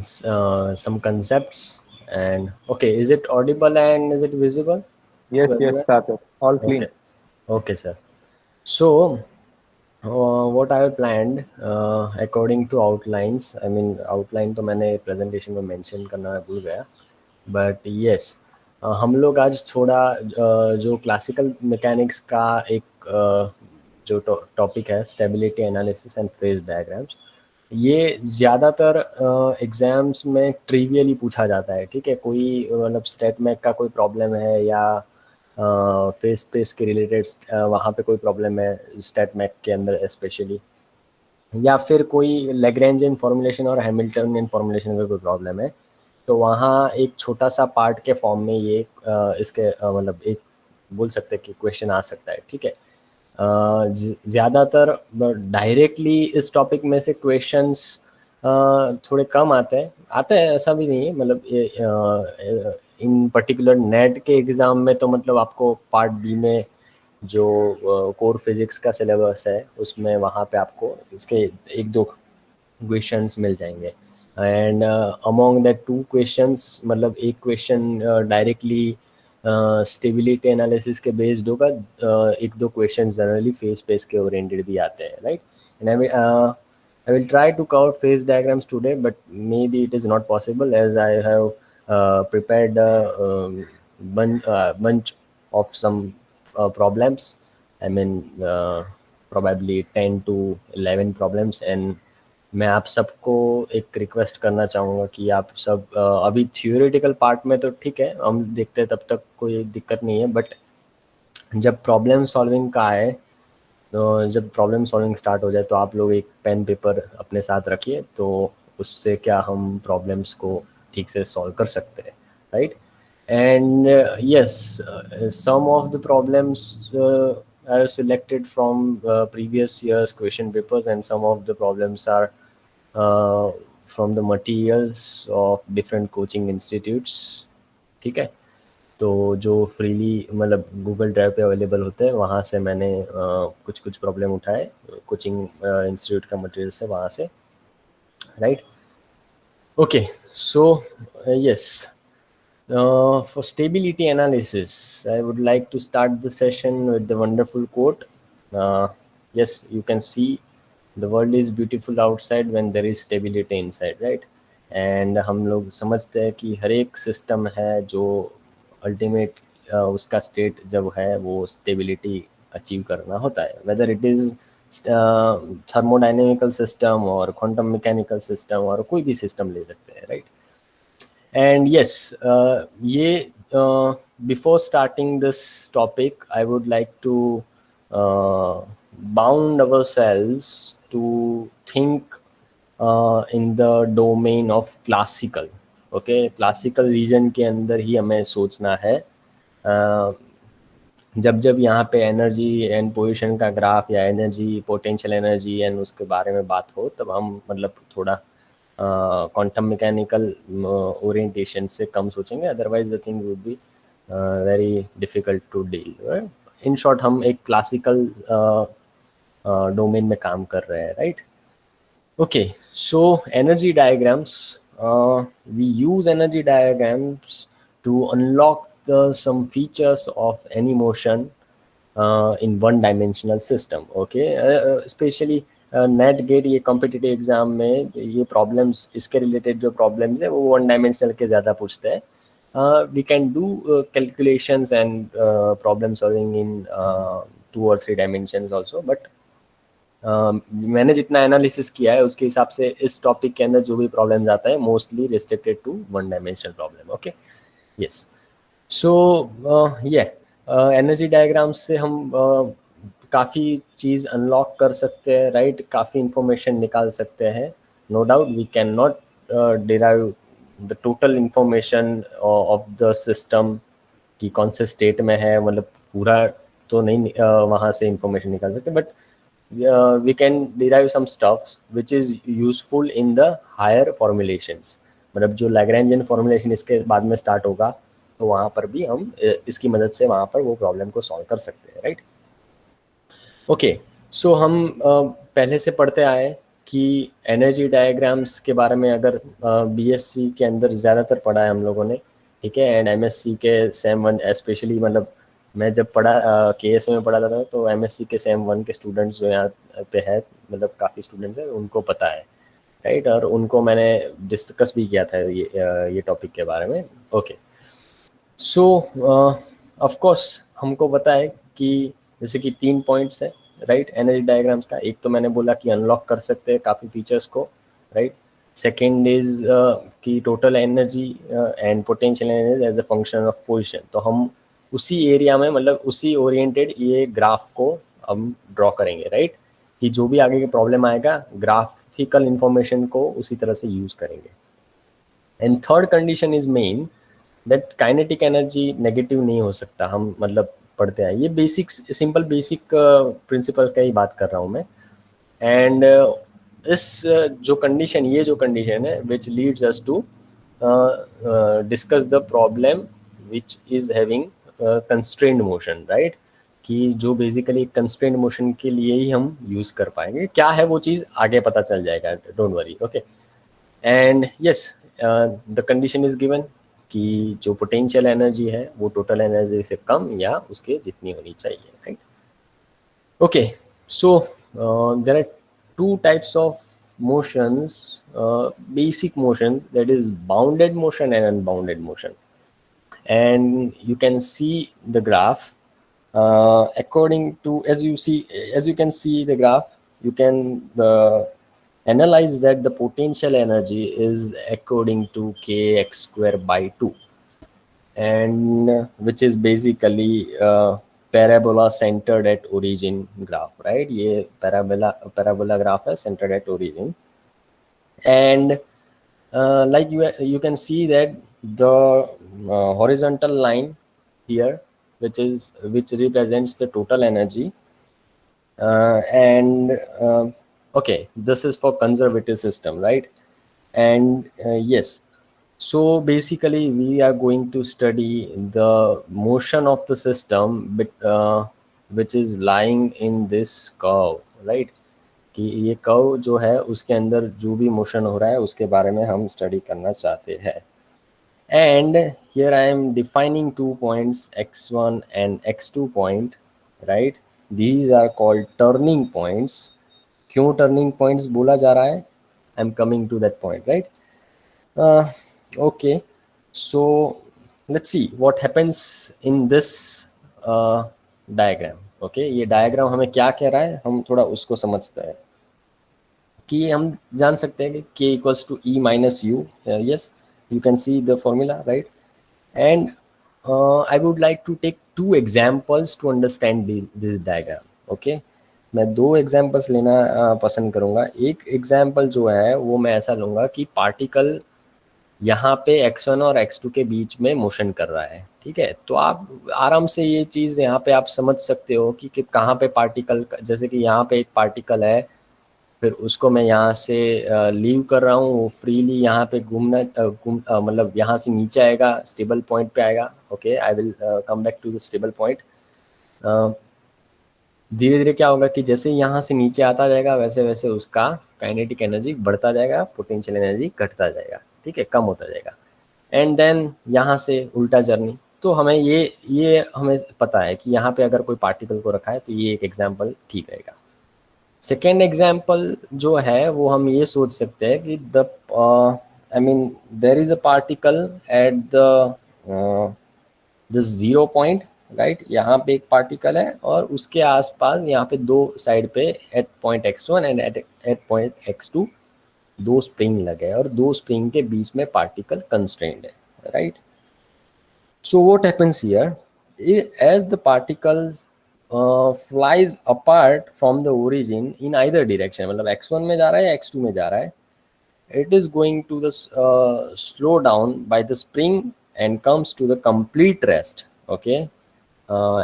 some concepts. And okay, is it audible and is it visible Yes, to yes, everyone? Satyam. All Okay, clean. okay, sir. So what I have planned according to outlines, I mean outline तो मैंने presentation में mention करना भूल गया, but yes, हम लोग आज थोड़ा जो क्लासिकल मैकेनिक्स का एक जो टॉपिक है stability analysis and phase diagrams, ये ज़्यादातर एग्ज़ाम्स में ट्रिवियली पूछा जाता है, ठीक है। कोई मतलब स्टेट मैक का कोई प्रॉब्लम है या फेस स्पेस के रिलेटेड वहाँ पे कोई प्रॉब्लम है स्टेट मैक के अंदर स्पेशली, या फिर कोई लैग्रेंजियन फॉर्मूलेशन और हैमिल्टनियन फॉर्मूलेशन का कोई प्रॉब्लम है, तो वहाँ एक छोटा सा पार्ट के फॉर्म में ये इसके मतलब एक बोल सकते हैं कि क्वेश्चन आ सकता है, ठीक है। ज़्यादातर डायरेक्टली इस टॉपिक में से क्वेश्चंस थोड़े कम आते हैं ऐसा भी नहीं है, मतलब इन पर्टिकुलर नेट के एग्ज़ाम में तो मतलब आपको पार्ट बी में जो कोर फिजिक्स का सिलेबस है उसमें वहाँ पे आपको इसके एक दो क्वेश्चंस मिल जाएंगे। And among that two questions, मतलब एक क्वेश्चन डायरेक्टली स्टेबिलिटी एनालिसिस के बेस्ड होगा, एक दो क्वेश्चन जनरली फेस स्पेस के ओरिएंटेड भी आते हैं, right. And I will try to cover phase diagrams today, but maybe it is not possible as I have prepared a bunch of some problems. I mean, probably 10 to 11 problems, and मैं आप सबको एक request करना चाहूँगा कि आप सब अभी थियोरेटिकल पार्ट में तो ठीक है, हम देखते हैं तब तक कोई दिक्कत नहीं है, बट जब प्रॉब्लम सॉल्विंग का आए, तो जब प्रॉब्लम सॉल्विंग स्टार्ट हो जाए तो आप लोग एक पेन पेपर अपने साथ रखिए, तो उससे क्या हम प्रॉब्लम्स को ठीक से सॉल्व कर सकते हैं, right. And yes, some of the problems are selected from previous years question papers, and some of the problems are uh, from the materials of different coaching institutes, ठीक है। तो जो फ्रीली मतलब गूगल ड्राइव पे available होते हैं वहाँ से मैंने कुछ कुछ प्रॉब्लम उठाए कोचिंग इंस्टीट्यूट का मटेरियल से, वहाँ से, right. Okay, so yes, for stability analysis I would like to start the session with the wonderful quote. Yes, you can see the world is beautiful outside when there is stability inside, right? And हम लोग समझते हैं कि हर एक system है जो ultimate उसका state जब है वो स्टेबिलिटी अचीव करना होता है, वेदर इट इज़ थर्मोडाइनेमिकल सिस्टम और क्वांटम मैकेनिकल सिस्टम और कोई भी सिस्टम ले सकते हैं, right. And yes, before starting this topic, I would like to bound ourselves to think in the domain of classical. Okay, classical region के अंदर ही हमें सोचना है। जब जब यहाँ पे एनर्जी एंड पोजीशन का ग्राफ या एनर्जी पोटेंशियल एनर्जी एंड उसके बारे में बात हो, तब हम मतलब थोड़ा क्वांटम मैकेनिकल ओरिएंटेशन से कम सोचेंगे, otherwise the thing would be very difficult to deal. In short, हम एक क्लासिकल डोमेन में काम कर रहे हैं, right. Okay, so energy diagrams, we use energy diagrams to unlock some features of any motion in one dimensional system. Okay, especially NET GATE ये competitive exam में ये प्रॉब्लम्स, इसके रिलेटेड जो प्रॉब्लम्स है वो वन डायमेंशनल के ज़्यादा पूछते हैं। We can do calculations and problem solving in 2 or 3 dimensions also, but मैंने जितना एनालिसिस किया है उसके हिसाब से इस टॉपिक के अंदर जो भी प्रॉब्लम्स आता है mostly restricted to one dimensional problem. Okay, yes, so energy diagrams से हम काफ़ी चीज़ अनलॉक कर सकते हैं, राइट। काफ़ी इंफॉर्मेशन निकाल सकते हैं, no doubt. We can not derive the total information of the system कि कौन से स्टेट में है, मतलब पूरा तो नहीं वहाँ से इंफॉर्मेशन निकाल सकते, but we can derive some stuff which is useful in the higher formulations. मतलब जो लैग्रेंजियन फॉर्मुलेशन इसके बाद में स्टार्ट होगा, तो वहाँ पर भी हम इसकी मदद से वहाँ पर वो प्रॉब्लम को सॉल्व कर सकते हैं, राइट। ओके, सो हम पहले से पढ़ते आए कि एनर्जी डायग्राम्स के बारे में अगर बीएससी के अंदर ज़्यादातर पढ़ा है हम लोगों ने, ठीक है, एंड एमएससी के सेम वन स्पेशली, मतलब मैं जब पढ़ा केएस में पढ़ा था तो एमएससी के सेम वन के स्टूडेंट्स जो यहाँ पे है, मतलब काफ़ी स्टूडेंट्स हैं, उनको पता है, राइट, और उनको मैंने डिस्कस भी किया था ये टॉपिक के बारे में। ओके, सो ऑफ कोर्स हमको पता है कि जैसे कि 3 पॉइंट्स है, राइट, एनर्जी डायग्राम्स का। एक तो मैंने बोला कि अनलॉक कर सकते हैं काफ़ी फीचर्स को, राइट। सेकेंड इज कि total energy and potential energy as a function of position. तो हम उसी एरिया में, मतलब उसी ओरिएंटेड ये ग्राफ को हम ड्रॉ करेंगे, राइट, कि जो भी आगे की प्रॉब्लम आएगा ग्राफिकल इंफॉर्मेशन को उसी तरह से यूज़ करेंगे। And third condition is main that kinetic energy negative नहीं हो सकता, हम मतलब पढ़ते हैं, ये बेसिक सिंपल बेसिक प्रिंसिपल का ही बात कर रहा हूँ मैं। एंड इस जो कंडीशन, ये जो कंडीशन है which leads us to discuss the problem which is having constrained motion, right, कि जो बेसिकली कंस्ट्रेंड मोशन के लिए ही हम यूज़ कर पाएंगे। क्या है वो चीज़ आगे पता चल जाएगा, don't worry. Okay, and yes, the condition is given कि जो पोटेंशियल एनर्जी है वो टोटल एनर्जी से कम या उसके जितनी होनी चाहिए, right. Okay, so there are two types of motions, basic motion, that is bounded motion and unbounded motion. And you can see the graph according to, as you can see the graph, you can analyze that the potential energy is according to kx square by 2, and which is basically parabola centered at origin graph, right? ये parabola graph है centered at origin, and like you can see that the horizontal line here, which represents the total energy, and okay, this is for conservative system, right? And yes, so basically we are going to study the motion of the system which is lying in this curve, right, कि ये curve जो है उसके अंदर जो भी motion हो रहा है उसके बारे में हम स्टडी करना चाहते हैं। And here I am defining 2 points x1 and x2 point, right, these are called turning points. क्यों टर्निंग पॉइंट्स बोला जा रहा है, I am coming to that point, right. Okay, so let's see what happens in this diagram. Okay, ये diagram हमें क्या कह रहा है, हम थोड़ा उसको समझते हैं। कि हम जान सकते हैं कि k equals to e minus u, yes, you can see the formula, right? And I would like to take 2 examples to understand this diagram. Okay, मैं 2 एग्जाम्पल्स लेना पसंद करूँगा। एक एग्जाम्पल जो है वो मैं ऐसा लूँगा कि पार्टिकल यहाँ पे x1 और x2 के बीच में मोशन कर रहा है, ठीक है। तो आप आराम से ये चीज़ यहाँ पे आप समझ सकते हो कि कहाँ पे पार्टिकल, जैसे कि यहाँ पे एक पार्टिकल है, फिर उसको मैं यहाँ से लीव कर रहा हूँ, वो फ्रीली यहाँ पे मतलब यहाँ से नीचे आएगा, स्टेबल पॉइंट पे आएगा। Okay, I will come back to the stable point. धीरे धीरे क्या होगा कि जैसे यहाँ से नीचे आता जाएगा वैसे वैसे उसका काइनेटिक एनर्जी बढ़ता जाएगा, पोटेंशियल एनर्जी घटता जाएगा, ठीक है, कम होता जाएगा। एंड देन यहाँ से उल्टा जर्नी। तो हमें ये हमें पता है कि यहाँ पे अगर कोई पार्टिकल को रखा है तो ये एक एग्जाम्पल ठीक रहेगा। सेकेंड एग्जाम्पल जो है वो हम ये सोच सकते हैं कि there is a particle at the 0 point, right. यहाँ पे एक पार्टिकल है और उसके आसपास यहाँ पे 2 साइड पे at point x1 and at point x2 2 spring लगे और 2 स्प्रिंग के बीच में पार्टिकल कंस्ट्रेंड है, right. So what happens here, as the particle flies apart from the origin in either direction, मतलब x1 में जा रहा है या x2 में जा रहा है, it is going to the slow down by the spring and comes to the complete rest, okay,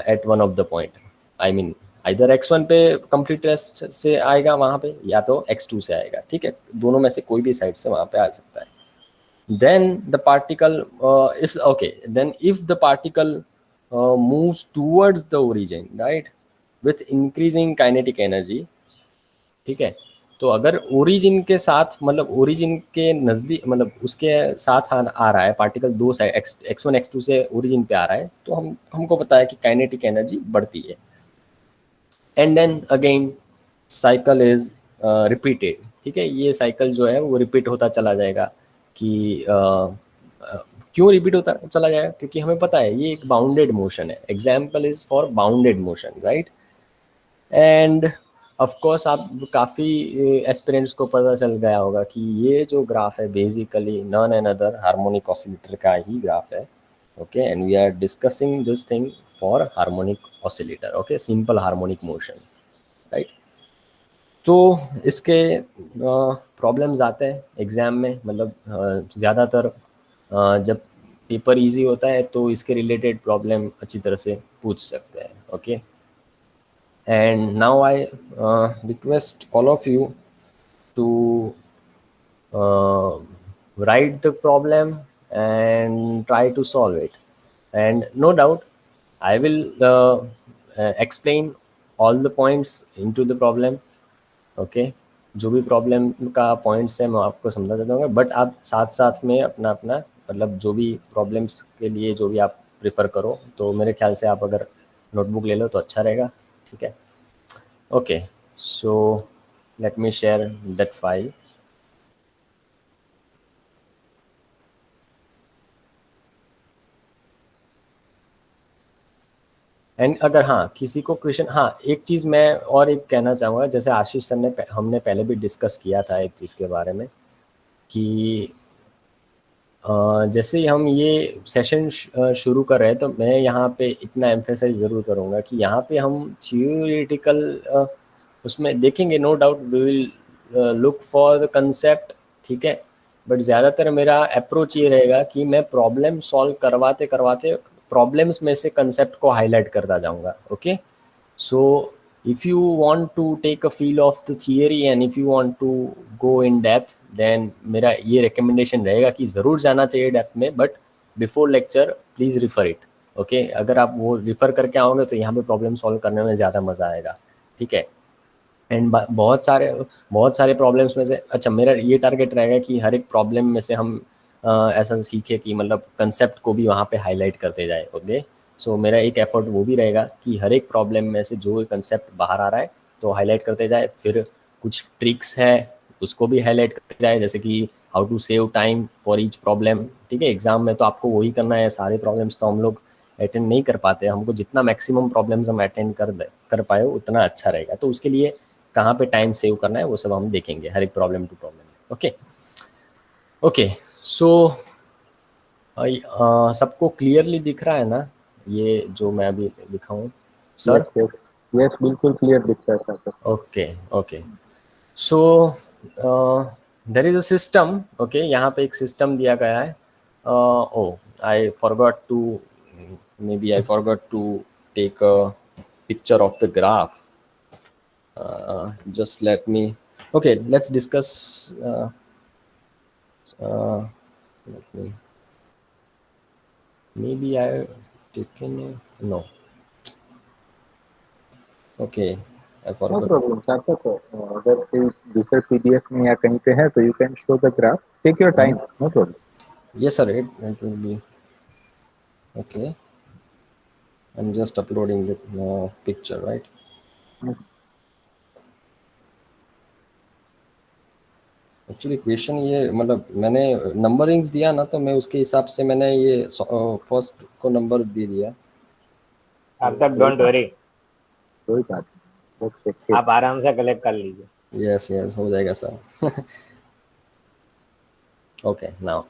at one of the point, I mean either x1 पे complete rest से आएगा वहाँ पे या तो x2 से आएगा, ठीक है, दोनों में से कोई भी साइड से वहाँ पे आ सकता है। then the particle if the particle moves towards the origin, right, with increasing kinetic energy, ठीक है, तो अगर ओरिजिन के साथ मतलब ओरिजिन के नज़दीक मतलब उसके साथ आ रहा है पार्टिकल दो साइड x1 x2 से ओरिजिन पे आ रहा है, तो हमको पता है कि काइनेटिक एनर्जी बढ़ती है। And then again cycle is repeated, ठीक है, ये साइकिल जो है वो रिपीट होता चला जाएगा कि क्यों रिपीट होता चला जाएगा, क्योंकि हमें पता है ये एक बाउंडेड मोशन है, example is for bounded motion, right. And of course आप काफ़ी एस्पिरेंट्स को पता चल गया होगा कि ये जो ग्राफ है basically non an other harmonic oscillator का ही ग्राफ है, okay, and we are discussing this thing for harmonic oscillator, okay, simple harmonic motion, right. तो इसके प्रॉब्लम्स आते हैं एग्ज़ाम में, मतलब ज़्यादातर जब पेपर इजी होता है तो इसके रिलेटेड प्रॉब्लम अच्छी तरह से पूछ सकते हैं, okay. And now I request all of you to uh, write the problem and try to solve it. And no doubt, I will explain all the points into the problem. Okay, जो भी problem का points है मैं आपको समझा देता हूँ, but आप साथ साथ में अपना अपना मतलब जो भी प्रॉब्लम्स के लिए जो भी आप प्रेफर करो, तो मेरे ख्याल से आप अगर नोटबुक ले लो तो अच्छा रहेगा, ठीक है। Okay, so let me share that file. And अगर हाँ किसी को क्वेश्चन, हाँ एक चीज़ मैं और एक कहना चाहूँगा, जैसे आशीष सर ने हमने पहले भी डिस्कस किया था एक चीज़ के बारे में कि जैसे ही हम ये सेशन शुरू कर रहे हैं तो मैं यहाँ पे इतना एम्फेसाइज ज़रूर करूँगा कि यहाँ पे हम थियोरेटिकल उसमें देखेंगे, no doubt we will look for the concept, ठीक है, बट ज़्यादातर मेरा अप्रोच ये रहेगा कि मैं प्रॉब्लम सॉल्व करवाते करवाते प्रॉब्लम्स में से कंसेप्ट को हाईलाइट करता जाऊँगा, okay. So if you want to take a feel of the theory and if you want to go in depth, then मेरा ये recommendation रहेगा कि ज़रूर जाना चाहिए डेप्थ में, but before lecture please refer it, okay. अगर आप वो रिफ़र करके आओगे तो यहाँ पे प्रॉब्लम सॉल्व करने में ज़्यादा मज़ा आएगा, ठीक है। एंड बहुत सारे प्रॉब्लम्स में से अच्छा मेरा ये टारगेट रहेगा कि हर एक प्रॉब्लम में से हम ऐसा सीखे कि मतलब कंसेप्ट को भी वहाँ पे हाईलाइट करते जाए, ओके। सो मेरा एक एफर्ट वो भी रहेगा कि हर एक प्रॉब्लम में से जो कंसेप्ट बाहर आ रहा है तो हाईलाइट करते जाए, फिर कुछ ट्रिक्स है उसको भी हाईलाइट करते जाए, जैसे कि how to save time for each problem, ठीक है। एग्जाम में तो आपको वही करना है, सारे प्रॉब्लम्स तो हम लोग अटेंड नहीं कर पाते, हमको जितना मैक्सिमम प्रॉब्लम्स हम अटेंड कर पाए उतना अच्छा रहेगा, तो उसके लिए कहाँ पे टाइम सेव करना है वो सब हम देखेंगे हर एक problem to problem, okay. Okay, so सबको क्लियरली दिख रहा है ना ये जो मैं अभी लिखा हूँ सर? यस यस यस, बिल्कुल क्लियर दिख रहा है sir. Okay okay, so there is a system, okay, यहाँ पे एक सिस्टम दिया गया है। Oh I forgot to, maybe I forgot to take a picture of the graph, just let me, okay, let's discuss, let me, maybe I taken a, no, okay, I no forgot. Problem सार्थक है। अगर कोई दूसरे PDF में या कहीं पे है तो you can show the graph, take your time, no problem. Yes sir, it will be okay. I'm just uploading the picture, right? Actually question ये मतलब मैंने नंबरिंग्स दिया ना तो मैं उसके हिसाब से मैंने ये फर्स्ट को नंबर दे दिया। अब तक डोंट वरी, कोई बात नहीं, ओके। आप आराम से कलेक्ट कर लीजिए। यस यस हो जाएगा सर। ओके नाउ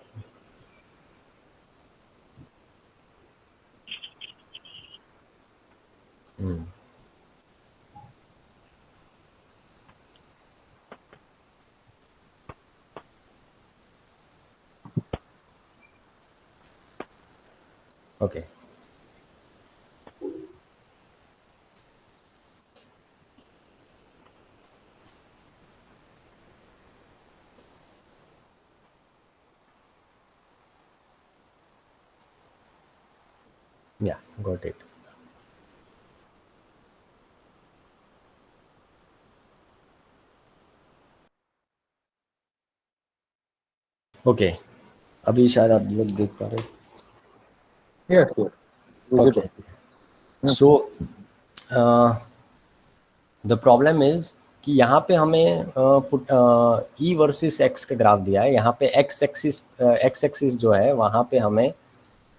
ओके, या गॉट इट। ओके, अभी शायद आप लोग देख पा रहे Yes, yes. हो। Okay, so the problem is कि यहाँ पे हमें पुट ई वर्सेस एक्स का ग्राफ दिया है। यहाँ पे एक्स एक्सिस जो है वहाँ पे हमें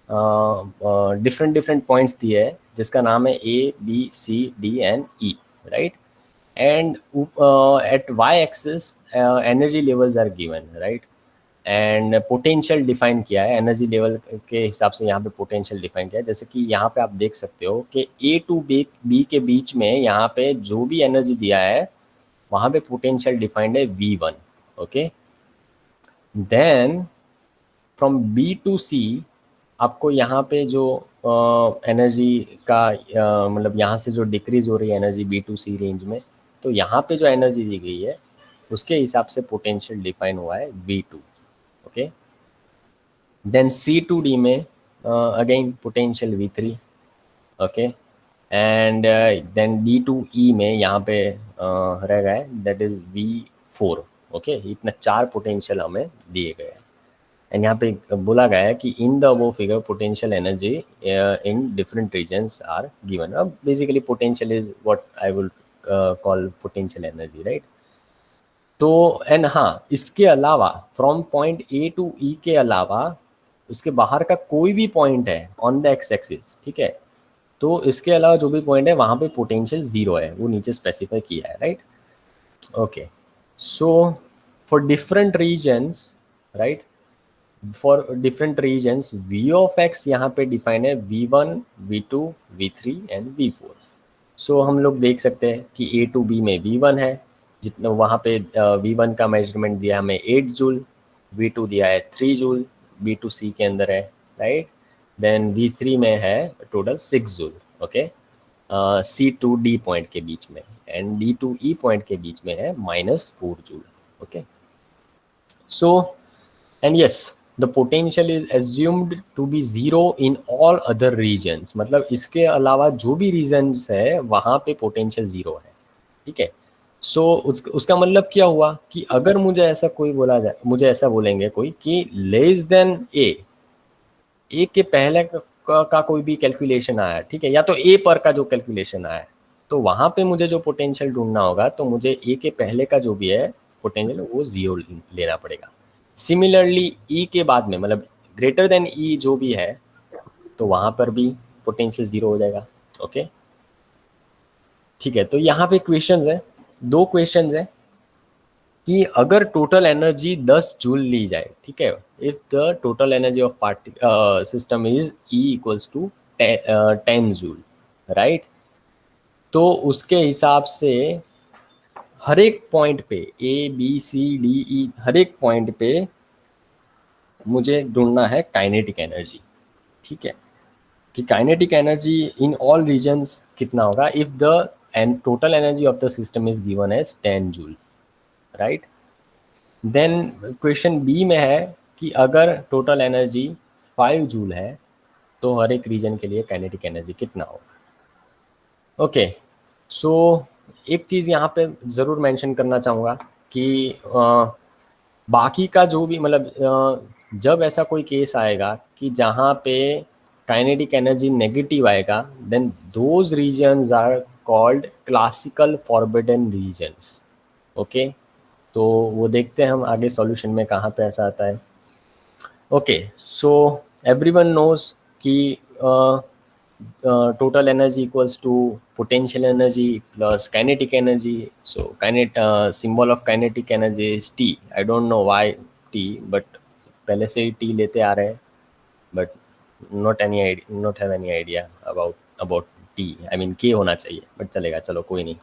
डिफरेंट डिफरेंट पॉइंट्स दिए हैं जिसका नाम है A B C D and E, right. And at Y axis energy levels are given, right. And potential define किया है, एनर्जी लेवल के हिसाब से यहाँ पे पोटेंशियल डिफाइन किया है। जैसे कि यहाँ पे आप देख सकते हो कि ए टू बी के बीच में यहाँ पे जो भी एनर्जी दिया है वहाँ पे पोटेंशियल डिफाइंड है V1, okay. Then from B to C आपको यहाँ पे जो एनर्जी का मतलब यहाँ से जो डिक्रीज हो रही है energy B to C range में, तो यहाँ पे जो एनर्जी दी गई है उसके हिसाब से पोटेंशियल डिफाइन हुआ है V2, ओके। देन C2D में again potential V3, okay. And then D2E में यहाँ पे रह गया है दैट इज V4, ओके। इतना 4 पोटेंशियल हमें दिए गए हैं। एंड यहाँ पे बोला गया है कि in the above figure potential energy in different regions are given. अब basically potential is what I will call potential energy, right. तो एंड हाँ, इसके अलावा from point A to E के अलावा उसके बाहर का कोई भी पॉइंट है ऑन द एक्स एक्सिस, ठीक है, तो इसके अलावा जो भी पॉइंट है वहाँ पे पोटेंशियल 0 है, वो नीचे स्पेसिफाई किया है, right. Okay, so for different regions, right, for different regions V of X यहाँ पे डिफाइन है V1, V2, V3 and V4। सो हम लोग देख सकते हैं कि ए टू बी में V1 है, जितना वहाँ पे V1 का मेजरमेंट दिया हमें 8 जूल, V2 दिया है 3 जूल, B2C के अंदर है, राइट। देन V3 में है total 6 joule, okay, C2D point के बीच में, एंड D2E पॉइंट के बीच में है -4 joule, okay. So and yes, the potential is assumed to be 0 in all other regions, मतलब इसके अलावा जो भी रीजन्स है वहाँ पे पोटेंशियल 0 है, ठीक है। सो उसका मतलब क्या हुआ कि अगर मुझे ऐसा कोई बोला जाए, मुझे ऐसा बोलेंगे कोई कि लेस देन ए के पहले का कोई भी कैलकुलेशन आया, ठीक है, या तो ए पर का जो कैलकुलेशन आया, तो वहाँ पे मुझे जो पोटेंशियल ढूंढना होगा तो मुझे ए के पहले का जो भी है पोटेंशियल वो 0 लेना पड़ेगा। सिमिलरली ई के बाद में, मतलब ग्रेटर देन ई जो भी है, तो वहाँ पर भी पोटेंशियल 0 हो जाएगा, ओके, ठीक है। तो यहाँ पे क्वेश्चंस है, 2 क्वेश्चंस है कि अगर टोटल एनर्जी 10 जूल ली जाए, ठीक है, if the total energy of system is E equals to 10 joule, right, तो उसके हिसाब से हर एक पॉइंट पे A B C D E हर एक पॉइंट पे मुझे ढूंढना है काइनेटिक एनर्जी, ठीक है, कि kinetic energy in all regions कितना होगा if the total energy of the system is given as 10 joule, right. Then question B में है कि अगर टोटल एनर्जी 5 जूल है तो हर एक रीजन के लिए काइनेटिक एनर्जी कितना होगा। ओके, सो एक चीज़ यहाँ पे ज़रूर मेंशन करना चाहूँगा कि बाकी का जो भी, मतलब जब ऐसा कोई केस आएगा कि जहाँ पे काइनेटिक एनर्जी नेगेटिव आएगा, then those regions are called classical forbidden regions, okay. तो वो देखते हैं हम आगे सॉल्यूशन में कहाँ पे ऐसा आता है। ओके, सो एवरीवन नोज कि total energy equals to potential energy plus kinetic energy. So symbol of kinetic energy is T. I don't know why T, but पहले से ही T लेते आ रहे हैं, but not have any idea about T. I mean K होना चाहिए, but चलेगा, चलो कोई नहीं।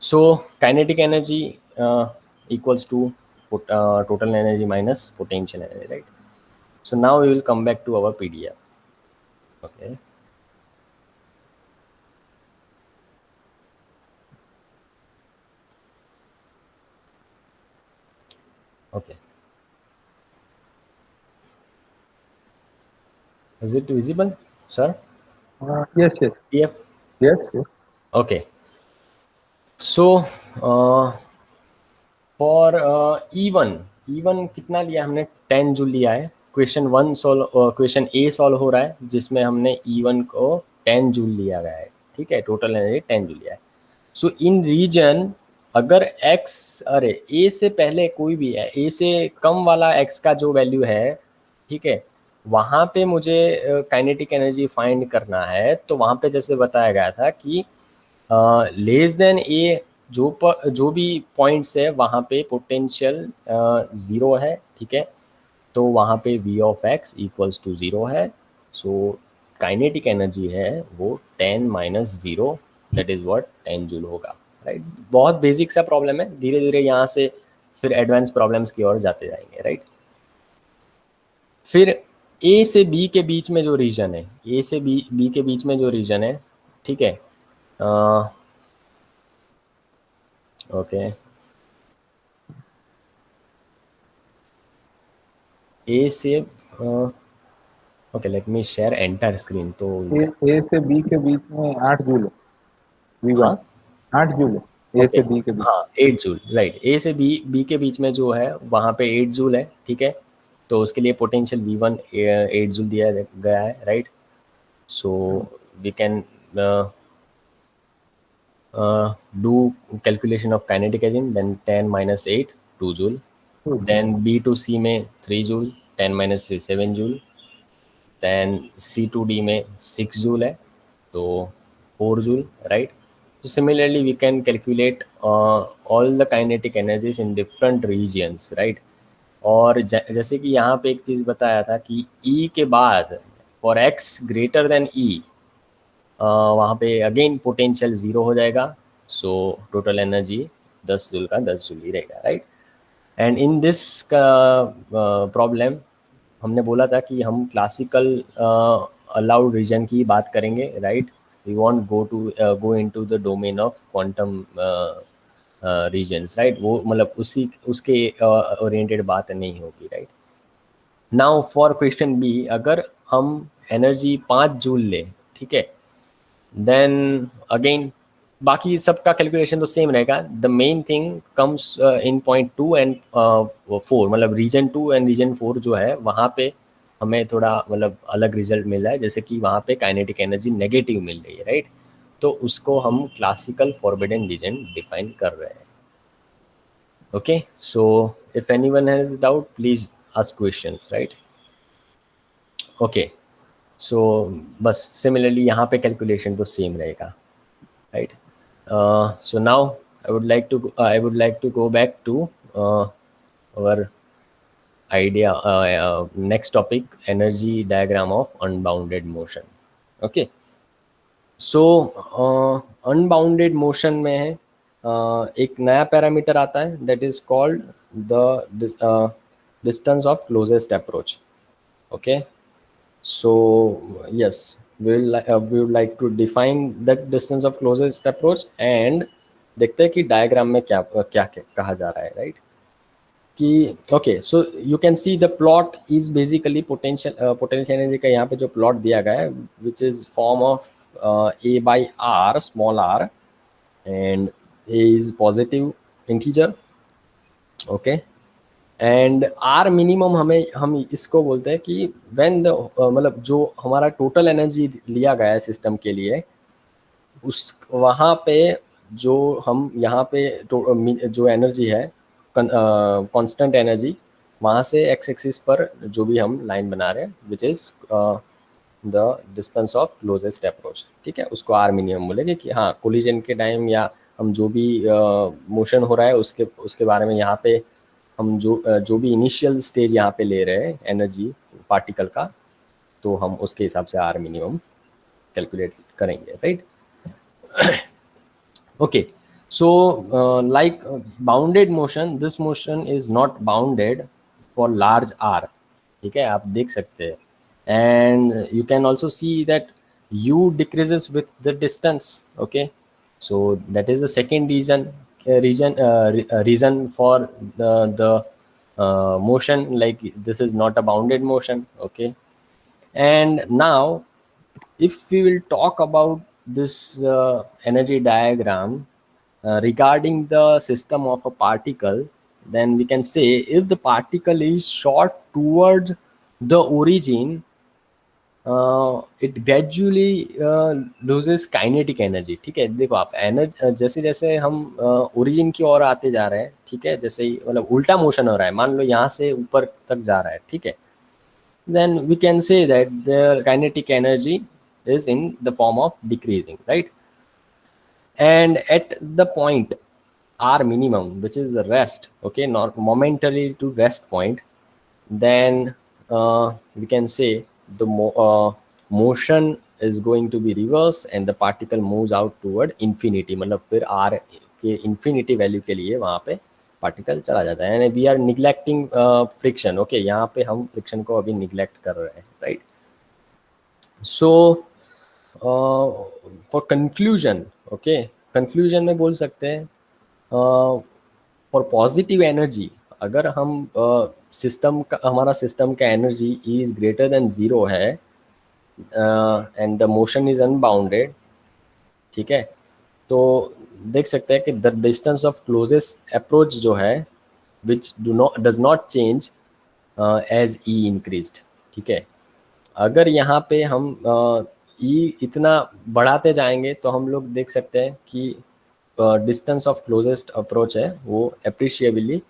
So kinetic energy equals to total energy minus potential energy, right? So now we will come back to our PDF. Okay. Okay. Is it visible, sir? Yes, yes, PDF. yes, yes. Okay. So for E1, E1 कितना लिया हमने, 10 joule लिया है। Question A solve हो रहा है जिसमें हमने E1 को 10 जूल लिया गया है, ठीक है, टोटल एनर्जी 10 जूल लिया है। सो इन रीजन अगर x, अरे ए से पहले कोई भी है, ए से कम वाला x का जो वैल्यू है, ठीक है, वहाँ पे मुझे काइनेटिक एनर्जी फाइंड करना है। तो वहाँ पे जैसे बताया गया था कि लेस देन ए जो भी पॉइंट्स है वहाँ पे पोटेंशियल 0 है, ठीक है, तो वहाँ पे v of x equals to 0 है। सो काइनेटिक एनर्जी है वो 10 minus 0, that is what 10 joule होगा, राइट। बहुत बेसिक सा प्रॉब्लम है, धीरे धीरे यहाँ से फिर एडवांस प्रॉब्लम्स की ओर जाते जाएंगे, राइट। फिर ए से बी के बीच में जो रीजन है, ए से बी के बीच में जो रीजन है, ठीक है, ओके, ए से okay, let me share entire screen. तो ए से बी के बीच में 8 जूल है V1, हाँ 8 जूल है ए से बी के बीच। हाँ 8 जूल, राइट। ए से बी के बीच में जो है वहाँ पे 8 जूल है, ठीक है, तो उसके लिए पोटेंशियल V1 8 जूल दिया गया है, right. So we can do calculation of kinetic energy, then 10 minus 8 2 joule, then B to C में 3 joule, 10 minus 3 7 joule, then C to D में 6 joule है तो 4 joule, right. So similarly we can calculate all the kinetic energies in different regions, right. और जैसे कि यहाँ पे एक चीज़ बताया था कि E के बाद for x greater than E वहाँ पे अगेन पोटेंशियल 0 हो जाएगा। सो टोटल एनर्जी 10 जूल का 10 जूल ही रहेगा, राइट। एंड इन दिस का प्रॉब्लम हमने बोला था कि हम क्लासिकल अलाउड रीजन की बात करेंगे, right. We want go into the domain of quantum regions, right. वो मतलब उसके ओरिएंटेड बात नहीं होगी, right. Now for question B, अगर हम एनर्जी 5 जूल ले, ठीक है, देन अगेन बाकी सबका कैलकुलेशन तो सेम रहेगा। The main thing comes in point 2 and 4, मतलब रीजन 2 एंड रीजन 4 जो है वहाँ पे हमें थोड़ा मतलब अलग रिजल्ट मिल रहा है, जैसे कि वहाँ पे काइनेटिक एनर्जी नेगेटिव मिल रही है, राइट। तो उसको हम क्लासिकल फॉरबिडन रीजन डिफाइन कर रहे हैं। Okay, so if anyone has doubt please ask questions, right. Okay, so बस सिमिलरली यहाँ पे कैलकुलेशन तो सेम रहेगा, right. So now I would like to go back to our idea, next topic, energy diagram of unbounded motion. Okay, so unbounded motion में है एक नया parameter आता है, that is called the distance of closest approach. Okay, so yes, we would like to define that distance of closest approach and देखते हैं कि diagram में क्या क्या कहा जा रहा है, राइट। कि okay, so you can see the plot is basically potential energy का यहाँ पे जो प्लॉट दिया गया है which is form of A by R, small r, and A is positive integer, okay, and R minimum हम इसको बोलते हैं कि व्हेन द मतलब जो हमारा टोटल एनर्जी लिया गया है सिस्टम के लिए, उस वहाँ पे जो हम यहाँ पे जो एनर्जी है कांस्टेंट एनर्जी, वहाँ से एक्स एक्सिस पर जो भी हम लाइन बना रहे हैं which is the distance of closest approach, ठीक है, उसको आर मिनिमम बोलेंगे कि हाँ कोलिजन के टाइम या हम जो भी मोशन हो रहा है उसके बारे में यहाँ पे हम जो भी इनिशियल स्टेज यहाँ पे ले रहे हैं एनर्जी पार्टिकल का, तो हम उसके हिसाब से आर मिनिमम कैलकुलेट करेंगे, right. Okay, so like bounded motion, this motion is not bounded for large r, ठीक है, आप देख सकते हैं, and you can also see that u decreases with the distance. Okay, so that is the second reason for the motion, like this is not a bounded motion. Okay, and now if we will talk about this energy diagram regarding the system of a particle, then we can say if the particle is shot towards the origin, it gradually loses kinetic energy. ठीक है, देखो आप energy जैसे जैसे हम origin की ओर आते जा रहे हैं, ठीक है, जैसे ही मतलब उल्टा मोशन हो रहा है, मान लो यहाँ से ऊपर तक जा रहा है, ठीक है, then we can say that the kinetic energy is in the form of decreasing, right? And at the point r minimum, which is the rest, okay, not momentarily to rest point, then we can say the motion is going to be reverse and the particle moves out toward infinity. मतलब फिर r के infinity value के लिए वहाँ पे particle चला जाता है, and we are neglecting friction. Okay, यहाँ पे हम फ्रिक्शन को अभी निग्लेक्ट कर रहे हैं, right? So for conclusion, okay, conclusion में बोल सकते हैं फॉर पॉजिटिव एनर्जी, अगर हम सिस्टम का हमारा सिस्टम का energy is greater than zero है and the motion is unbounded, ठीक है, तो देख सकते हैं कि the distance of closest approach जो है which does not change as E increased, ठीक है. अगर यहाँ पे हम ई इतना बढ़ाते जाएंगे तो हम लोग देख सकते हैं कि डिस्टेंस ऑफ क्लोजेस्ट अप्रोच है वो अप्रिशिएबली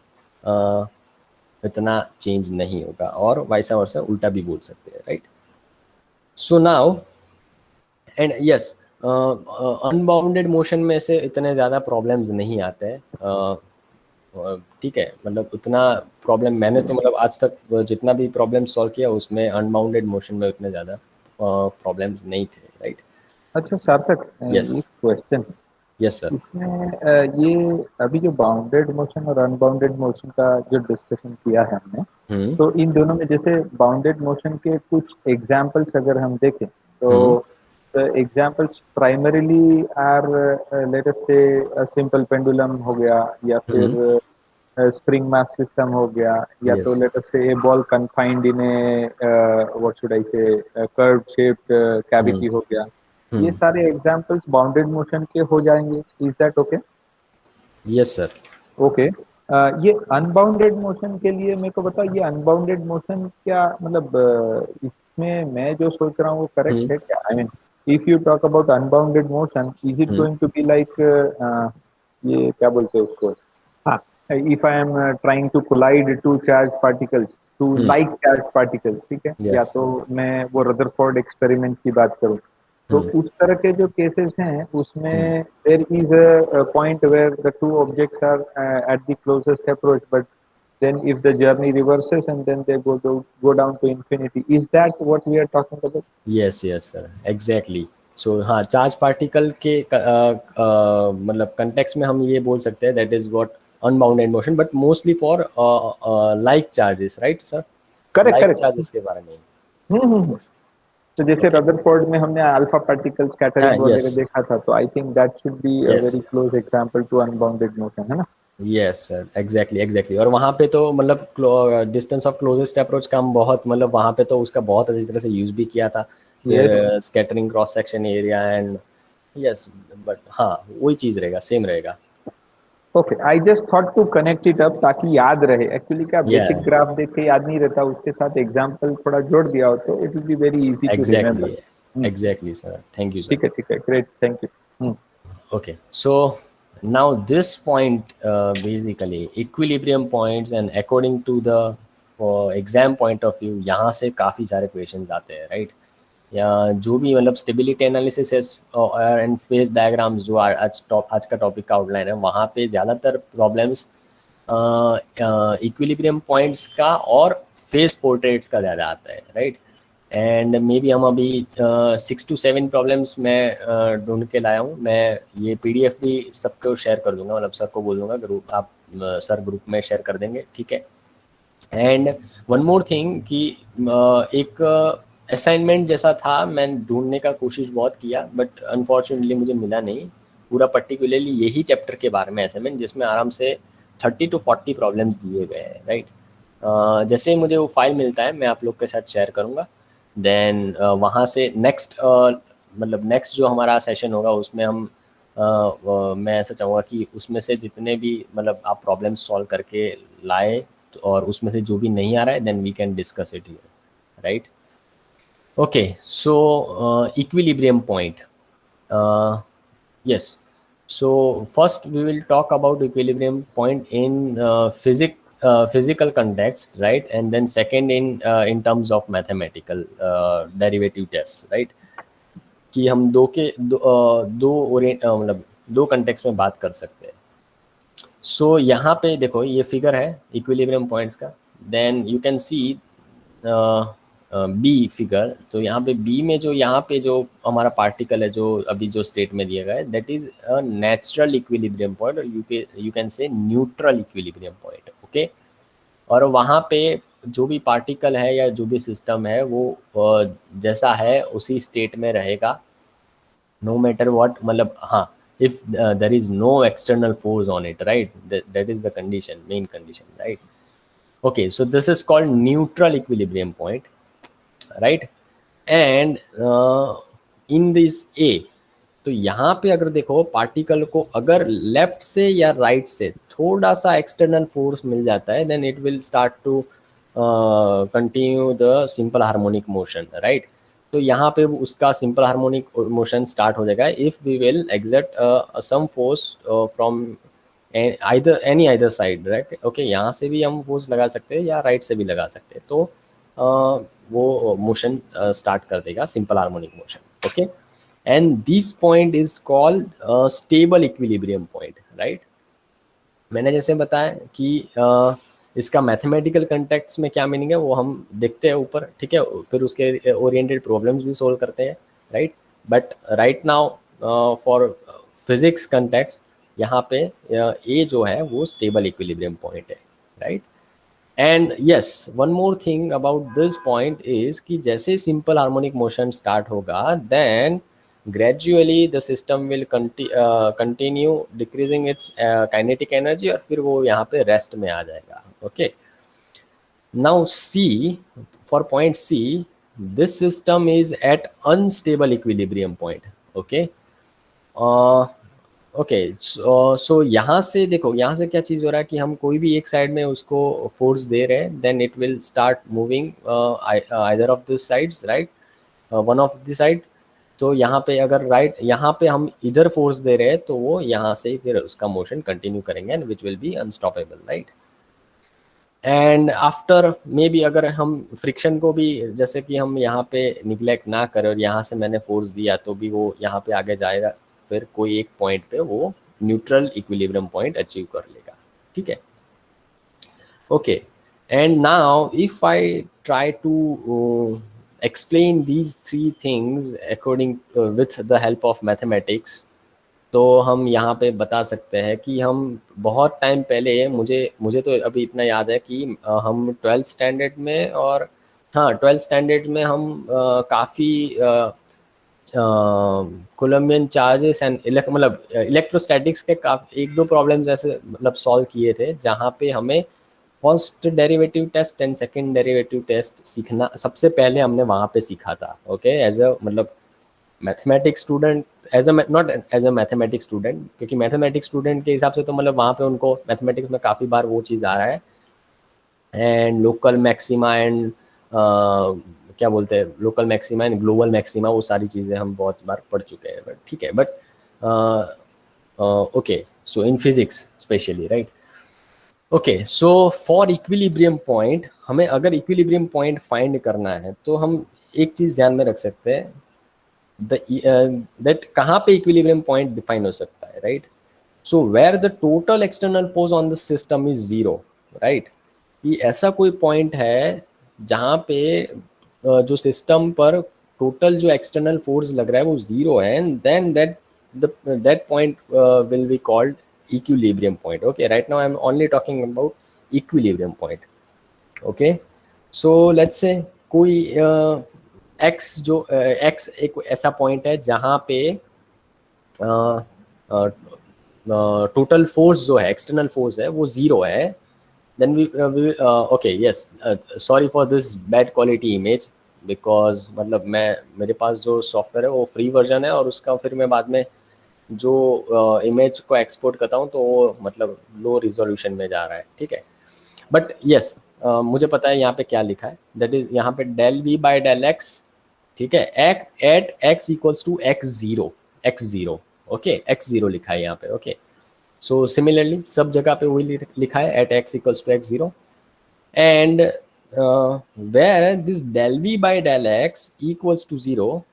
इतना चेंज नहीं होगा, और वाइस वर्सा उल्टा भी बोल सकते हैं, right? So now and yes, unbounded motion में से इतने ज़्यादा प्रॉब्लम्स नहीं आते हैं, ठीक है, मतलब उतना प्रॉब्लम मैंने तो मतलब आज तक जितना भी प्रॉब्लम सॉल्व किया उसमें अनबाउंडेड मोशन में उतने ज़्यादा प्रॉब्लम्स नहीं थे, राइट? अच्छा सार्थक, Yes. एक क्वेश्चन. Yes sir. इसमें ये अभी जो बाउंडेड मोशन और अनबाउंडेड मोशन का जो डिस्कशन किया है हमने, तो इन दोनों में जैसे बाउंडेड मोशन के कुछ एग्जांपल्स अगर हम देखें तो examples primarily are let us see simple pendulum हो गया, या फिर स्प्रिंग मास सिस्टम हो गया, या तो Yes. Let us say a ball confined in a what should I say curve shaped cavity हो गया. ये सारे एग्जांपल्स बाउंडेड मोशन के हो जाएंगे. Is that okay? Yes sir. Okay. ये अनबाउंडेड मोशन के लिए मेरे को बताओ, ये अनबाउंडेड मोशन क्या मतलब इसमें मैं जो सोच रहा हूँ वो करेक्ट है क्या? I mean if you talk about unbounded motion, is it going to be like ये क्या बोलते हैं उसको, हाँ, if I am trying to collide two charge particles, two like charge particles, ठीक है, Yes. या तो मैं वो रदरफोर्ड एक्सपेरिमेंट की बात करूँ तो उस तरह के जो केसेस हैं उसमें there is a point where the two objects are at the closest approach, but then if the journey reverses and then they go down to infinity. Is that what we are talking about? Yes yes sir, exactly. So हाँ, charge particle के मतलब context में हम ये बोल सकते हैं that is what unbounded motion, but mostly for like charges, right sir? Correct like correct. Charges के बारे में. तो जैसे रदरफोर्ड में हमने अल्फा पार्टिकल स्कैटरिंग हाँ, वगैरह yes. देखा था, तो I think that should be a Yes. Very close example to unbounded motion, है ना? Yes sir, exactly exactly. और वहाँ पे तो मतलब डिस्टेंस ऑफ क्लोजेस्ट अप्रोच का हम बहुत मतलब वहाँ पे तो उसका बहुत अच्छी तरह से यूज भी किया था, scattering cross section area and yes, but हाँ वही चीज़ रहेगा, सेम रहेगा. Okay, I just thought to connect it up ताकि याद रहे. एक्चुअली क्या बेसिक ग्राफ देख के याद नहीं रहता, उसके साथ एग्जांपल थोड़ा जोड़ दिया हो तो it will be very easy to remember. Exactly sir, thank you sir. ठीक है, great, thank you. Okay, so now this point basically equilibrium points, and according to the exam point of view यहाँ से काफ़ी सारे questions आते हैं, right? या जो भी मतलब stability analysis and phase diagrams जो आज का टॉपिक का आउटलाइन है, वहाँ पे ज़्यादातर प्रॉब्लम्स इक्विलिब्रियम पॉइंट्स का और फेस पोर्ट्रेट्स का ज़्यादा आता है, राइट? एंड मे बी हम अभी 6 to 7 प्रॉब्लम्स मैं ढूंढ के लाया हूँ. मैं ये PDF भी सबको शेयर कर दूंगा, मतलब सबको बोल दूंगा ग्रुप, आप सर ग्रुप में शेयर कर देंगे, ठीक है? एंड वन मोर थिंग कि एक असाइनमेंट जैसा था, मैं ढूंढने का कोशिश बहुत किया बट अनफॉर्चुनेटली मुझे मिला नहीं. पूरा पर्टिकुलरली यही चैप्टर के बारे में असाइनमेंट जिसमें आराम से 30 to 40 प्रॉब्लम्स दिए गए हैं, राइट? जैसे ही मुझे वो फाइल मिलता है मैं आप लोग के साथ शेयर करूँगा. देन वहाँ से नेक्स्ट मतलब नेक्स्ट जो हमारा सेशन होगा उसमें हम मैं ऐसा चाहूँगा कि उसमें से जितने भी मतलब आप प्रॉब्लम सॉल्व करके लाए और उसमें से जो भी नहीं आ रहा है then we can discuss it here, right? Okay, so equilibrium point, yes, so first we will talk about equilibrium point in physical context, right? And then second in terms of mathematical derivative tests, right? कि हम दो के मतलब दो context में बात कर सकते हैं. सो यहाँ पे देखो ये फिगर है इक्विलिब्रियम पॉइंट्स का. Then you can see B figure. तो यहाँ पे बी में जो यहाँ पे जो हमारा पार्टिकल है जो अभी जो स्टेट में दिया गया है that is a natural equilibrium point और you can say neutral equilibrium point. Okay, और वहाँ पे जो भी पार्टिकल है या जो भी सिस्टम है वो जैसा है उसी स्टेट में रहेगा no matter what. मतलब हाँ, if there is no external force on it, right? That is the condition, main condition, right? Okay, so this is called neutral equilibrium point, right? And in this A, तो यहाँ पे अगर देखो particle को अगर left से या right से थोड़ा सा एक्सटर्नल फोर्स मिल जाता है then it will start to continue the simple harmonic motion, right? तो यहाँ पे उसका सिंपल हार्मोनिक मोशन स्टार्ट हो जाएगा if we will exert some force from any either side, right? Okay, यहाँ से भी हम फोर्स लगा सकते हैं या राइट से भी लगा सकते हैं. तो वो मोशन स्टार्ट कर देगा simple harmonic motion. Okay, and this point is called stable equilibrium point, right? मैंने जैसे बताया कि इसका मैथमेटिकल कंटेक्स्ट में क्या मीनिंग है वो हम देखते हैं ऊपर, ठीक है? फिर उसके ओरिएंटेड प्रॉब्लम्स भी सोल्व करते हैं, right? But right now for physics context यहाँ पे ए जो है वो स्टेबल इक्विलिब्रियम पॉइंट है, right? And yes, one more thing about this point is कि जैसे सिंपल हार्मोनिक मोशन स्टार्ट होगा then gradually the system will continue decreasing its kinetic energy और फिर वो यहाँ पे रेस्ट में आ जाएगा. Okay, now see, for point C, this system is at unstable equilibrium point. Okay, okay, so यहाँ से देखो यहाँ से क्या चीज़ हो रहा है कि हम कोई भी एक साइड में उसको फोर्स दे रहे हैं then it will start moving either of this sides, right? One of the side. तो यहाँ पे अगर राइट यहाँ पे हम इधर फोर्स दे रहे हैं तो वो यहाँ से फिर उसका मोशन कंटिन्यू करेंगे and which will be unstoppable, right? And after may be अगर हम फ्रिक्शन को भी जैसे कि हम यहाँ पे निगलेक्ट ना करें और यहाँ से मैंने फोर्स दिया तो भी वो यहाँ पे आगे जाएगा, फिर कोई एक पॉइंट पे वो न्यूट्रल इक्विलिब्रियम पॉइंट अचीव कर लेगा, ठीक है? Okay, and now if I try to explain these three things according with the help of mathematics, तो हम यहाँ पे बता सकते हैं कि हम बहुत टाइम पहले मुझे तो अभी इतना याद है कि हम 12th स्टैंडर्ड में और हाँ 12th स्टैंडर्ड में हम काफ़ी कोलम्बियन चार्जेस एंड मतलब इलेक्ट्रोस्टैटिक्स के काफ़ी एक दो प्रॉब्लम्स ऐसे मतलब सॉल्व किए थे जहाँ पे हमें first derivative test and second derivative test सीखना सबसे पहले हमने वहाँ पे सीखा था. ओके, एज अ मतलब mathematics student, as a not as a mathematics student, क्योंकि मैथमेटिक्स स्टूडेंट के हिसाब से तो मतलब वहाँ पे उनको मैथमेटिक्स में काफ़ी बार वो चीज़ आ रहा है एंड लोकल मैक्सिमा एंड क्या बोलते हैं local maxima and global maxima, वो सारी चीज़ें हम बहुत बार पढ़ चुके हैं. बट ठीक है, but okay, so in physics specially, right? Okay, so for equilibrium point हमें अगर इक्विलिब्रियम पॉइंट फाइंड करना है तो हम एक चीज़ ध्यान में रख सकते हैं दैट कहाँ पे इक्विलिब्रियम पॉइंट डिफाइन हो सकता है, right? So where the total external force on the system is zero, right? कि ऐसा कोई पॉइंट है जहाँ पे जो सिस्टम पर टोटल जो एक्सटर्नल फोर्स लग रहा है वो जीरो है and then that point will be called equilibrium point. Okay, right now I'm only talking about equilibrium point. Okay, so let's say कोई x जो x एक ऐसा पॉइंट है जहाँ पे टोटल फोर्स जो है एक्सटर्नल फोर्स है वो जीरो है. then we okay, yes, sorry for this bad quality image because मतलब मेरे पास जो सॉफ्टवेयर है वो फ्री वर्जन है और उसका फिर मैं बाद में जो इमेज को एक्सपोर्ट करता हूँ तो वो मतलब लो रिजोल्यूशन में जा रहा है, ठीक है। बट यस, मुझे पता है यहाँ पे क्या लिखा है, दैट इज यहाँ पे del V by del X, ठीक है, at X equals to X zero, okay, X zero लिखा है यहाँ पे, ओके। सो सिमिलरली सब जगह पे वही लिखा है, at X equals to X zero, and where this del V by del X equals to zero,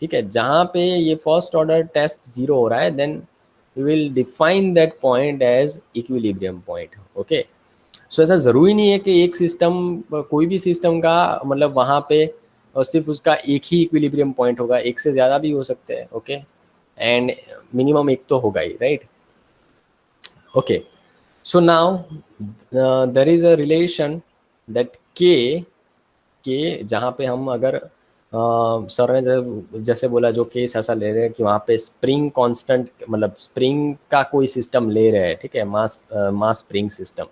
ठीक है, जहाँ पे ये फर्स्ट ऑर्डर टेस्ट जीरो हो रहा है, then we will define that point as equilibrium point, okay. So ऐसा ज़रूरी नहीं है कि एक सिस्टम, कोई भी सिस्टम का मतलब वहाँ पे और सिर्फ उसका एक ही इक्विलिब्रियम पॉइंट होगा, एक से ज़्यादा भी हो सकते हैं, ओके, एंड मिनिमम एक तो होगा ही, right, okay. So now there is a relation that के जहाँ पे हम अगर सर ने जैसे बोला, जो केस ऐसा ले रहे हैं कि वहाँ पे स्प्रिंग कांस्टेंट, मतलब स्प्रिंग का कोई सिस्टम ले रहे हैं, ठीक है, मास स्प्रिंग सिस्टम,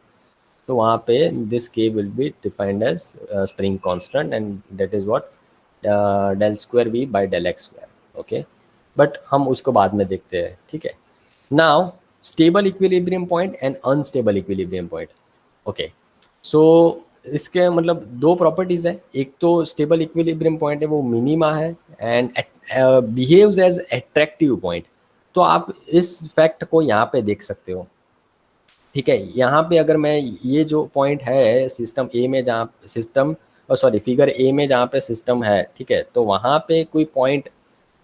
तो वहाँ पे this K will be defined as spring constant, and that is what del square V by del X square, okay. But हम उसको बाद में देखते हैं, ठीक है। Now stable equilibrium point and unstable equilibrium point, okay. So इसके मतलब दो प्रॉपर्टीज है, एक तो स्टेबल इक्विलिब्रियम पॉइंट है वो मिनिमा है and behaves as attractive point. तो आप इस फैक्ट को यहाँ पे देख सकते हो, ठीक है। यहाँ पे अगर मैं ये जो पॉइंट है सिस्टम ए में, जहाँ सिस्टम सॉरी फिगर ए में जहाँ पे सिस्टम है, ठीक है, तो वहाँ पे कोई पॉइंट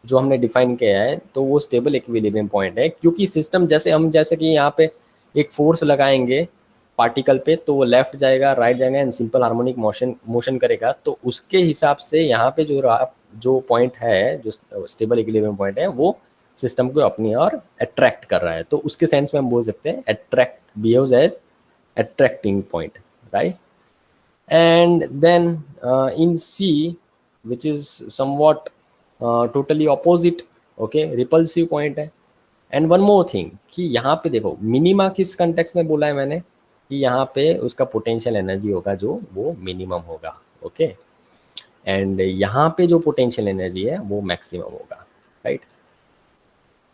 जो हमने डिफाइन किया है तो वो स्टेबल इक्विलिब्रियम पॉइंट है, क्योंकि सिस्टम जैसे कि यहाँ पे एक फोर्स लगाएंगे पार्टिकल पे तो वो लेफ्ट जाएगा, राइट जाएगा एंड सिंपल हार्मोनिक मोशन करेगा, तो उसके हिसाब से यहाँ पे जो पॉइंट है, जो स्टेबल इक्विलिब्रियम पॉइंट है, वो सिस्टम को अपनी ओर अट्रैक्ट कर रहा है। तो उसके सेंस में हम बोल सकते हैं attract, behaves as attracting point, right? And then in C, which is somewhat totally opposite, okay, repulsive point है। एंड वन मोर थिंग कि यहाँ पे देखो मिनिमा किस कंटेक्स्ट में बोला है मैंने, कि यहाँ पे उसका पोटेंशियल एनर्जी होगा जो वो मिनिमम होगा, ओके, एंड यहाँ पे जो पोटेंशियल एनर्जी है वो मैक्सिमम होगा, right.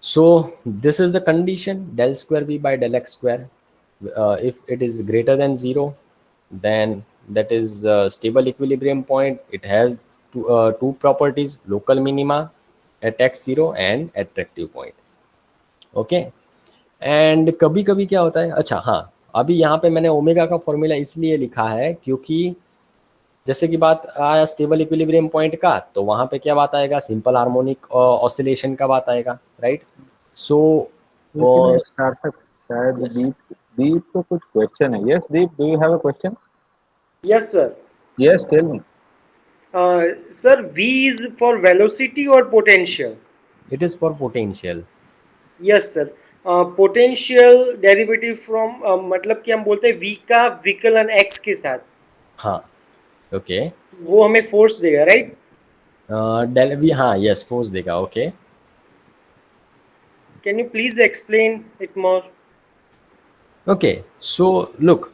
So this is the condition del square v by del x square. If it is greater than 0, then that is stable equilibrium point. It has two properties, local minima at x0 and attractive point, okay। and कभी कभी क्या होता है, अच्छा हाँ, अभी यहाँ पे मैंने ओमेगा का फॉर्मूला इसलिए लिखा है क्योंकि जैसे कि बात आया स्टेबल इक्विलिब्रियम पॉइंट का, तो वहाँ पे क्या बात आएगा, सिंपल हार्मोनिक ऑसिलेशन का बात आएगा, राइट। सो लेकिन सार्थक शायद yes, दीप को कुछ क्वेश्चन है। Yes Deep, do you have a question? Yes, sir. Yes tell me. Sir, V is for velocity or potential? it is for potential। Yes, sir. Potential derivative from मतलब कि हम बोलते हैं V का विकलन x के साथ, हाँ, ओके, वो हमें फोर्स देगा, राइट? डेल वी, हाँ यस, फोर्स देगा, okay. Can you please explain it more? Okay, so look,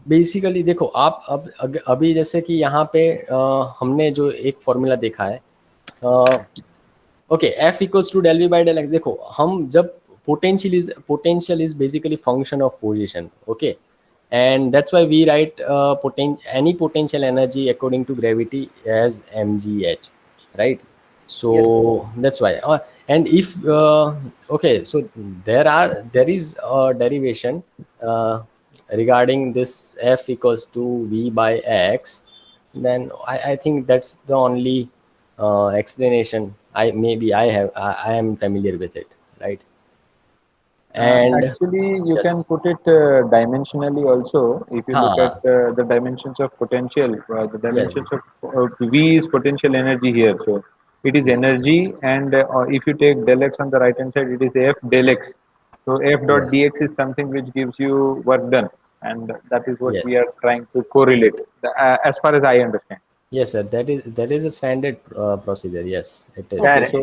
basically देखो आप अब अभी जैसे कि यहाँ पे हमने जो एक फॉर्मूला देखा है, okay, F equals to del V by del X. देखो हम जब potential is basically function of position, okay, and that's why we write any potential energy according to gravity as mgh, right? So Yes. that's why and if okay, so there is a derivation regarding this f equals to v by x, then I think that's the only explanation I am familiar with it, right? And Actually, you yes, can put it dimensionally also. If you look at the dimensions of potential, the yes, dimensions of V is potential energy here. So it is yes, energy, and if you take del x on the right hand side, it is F del x. So F dot yes, dx is something which gives you work done, and that is what we yes. are trying to correlate, as far as I understand. Yes, sir. That is a standard procedure. Yes, it is. Sir, Okay,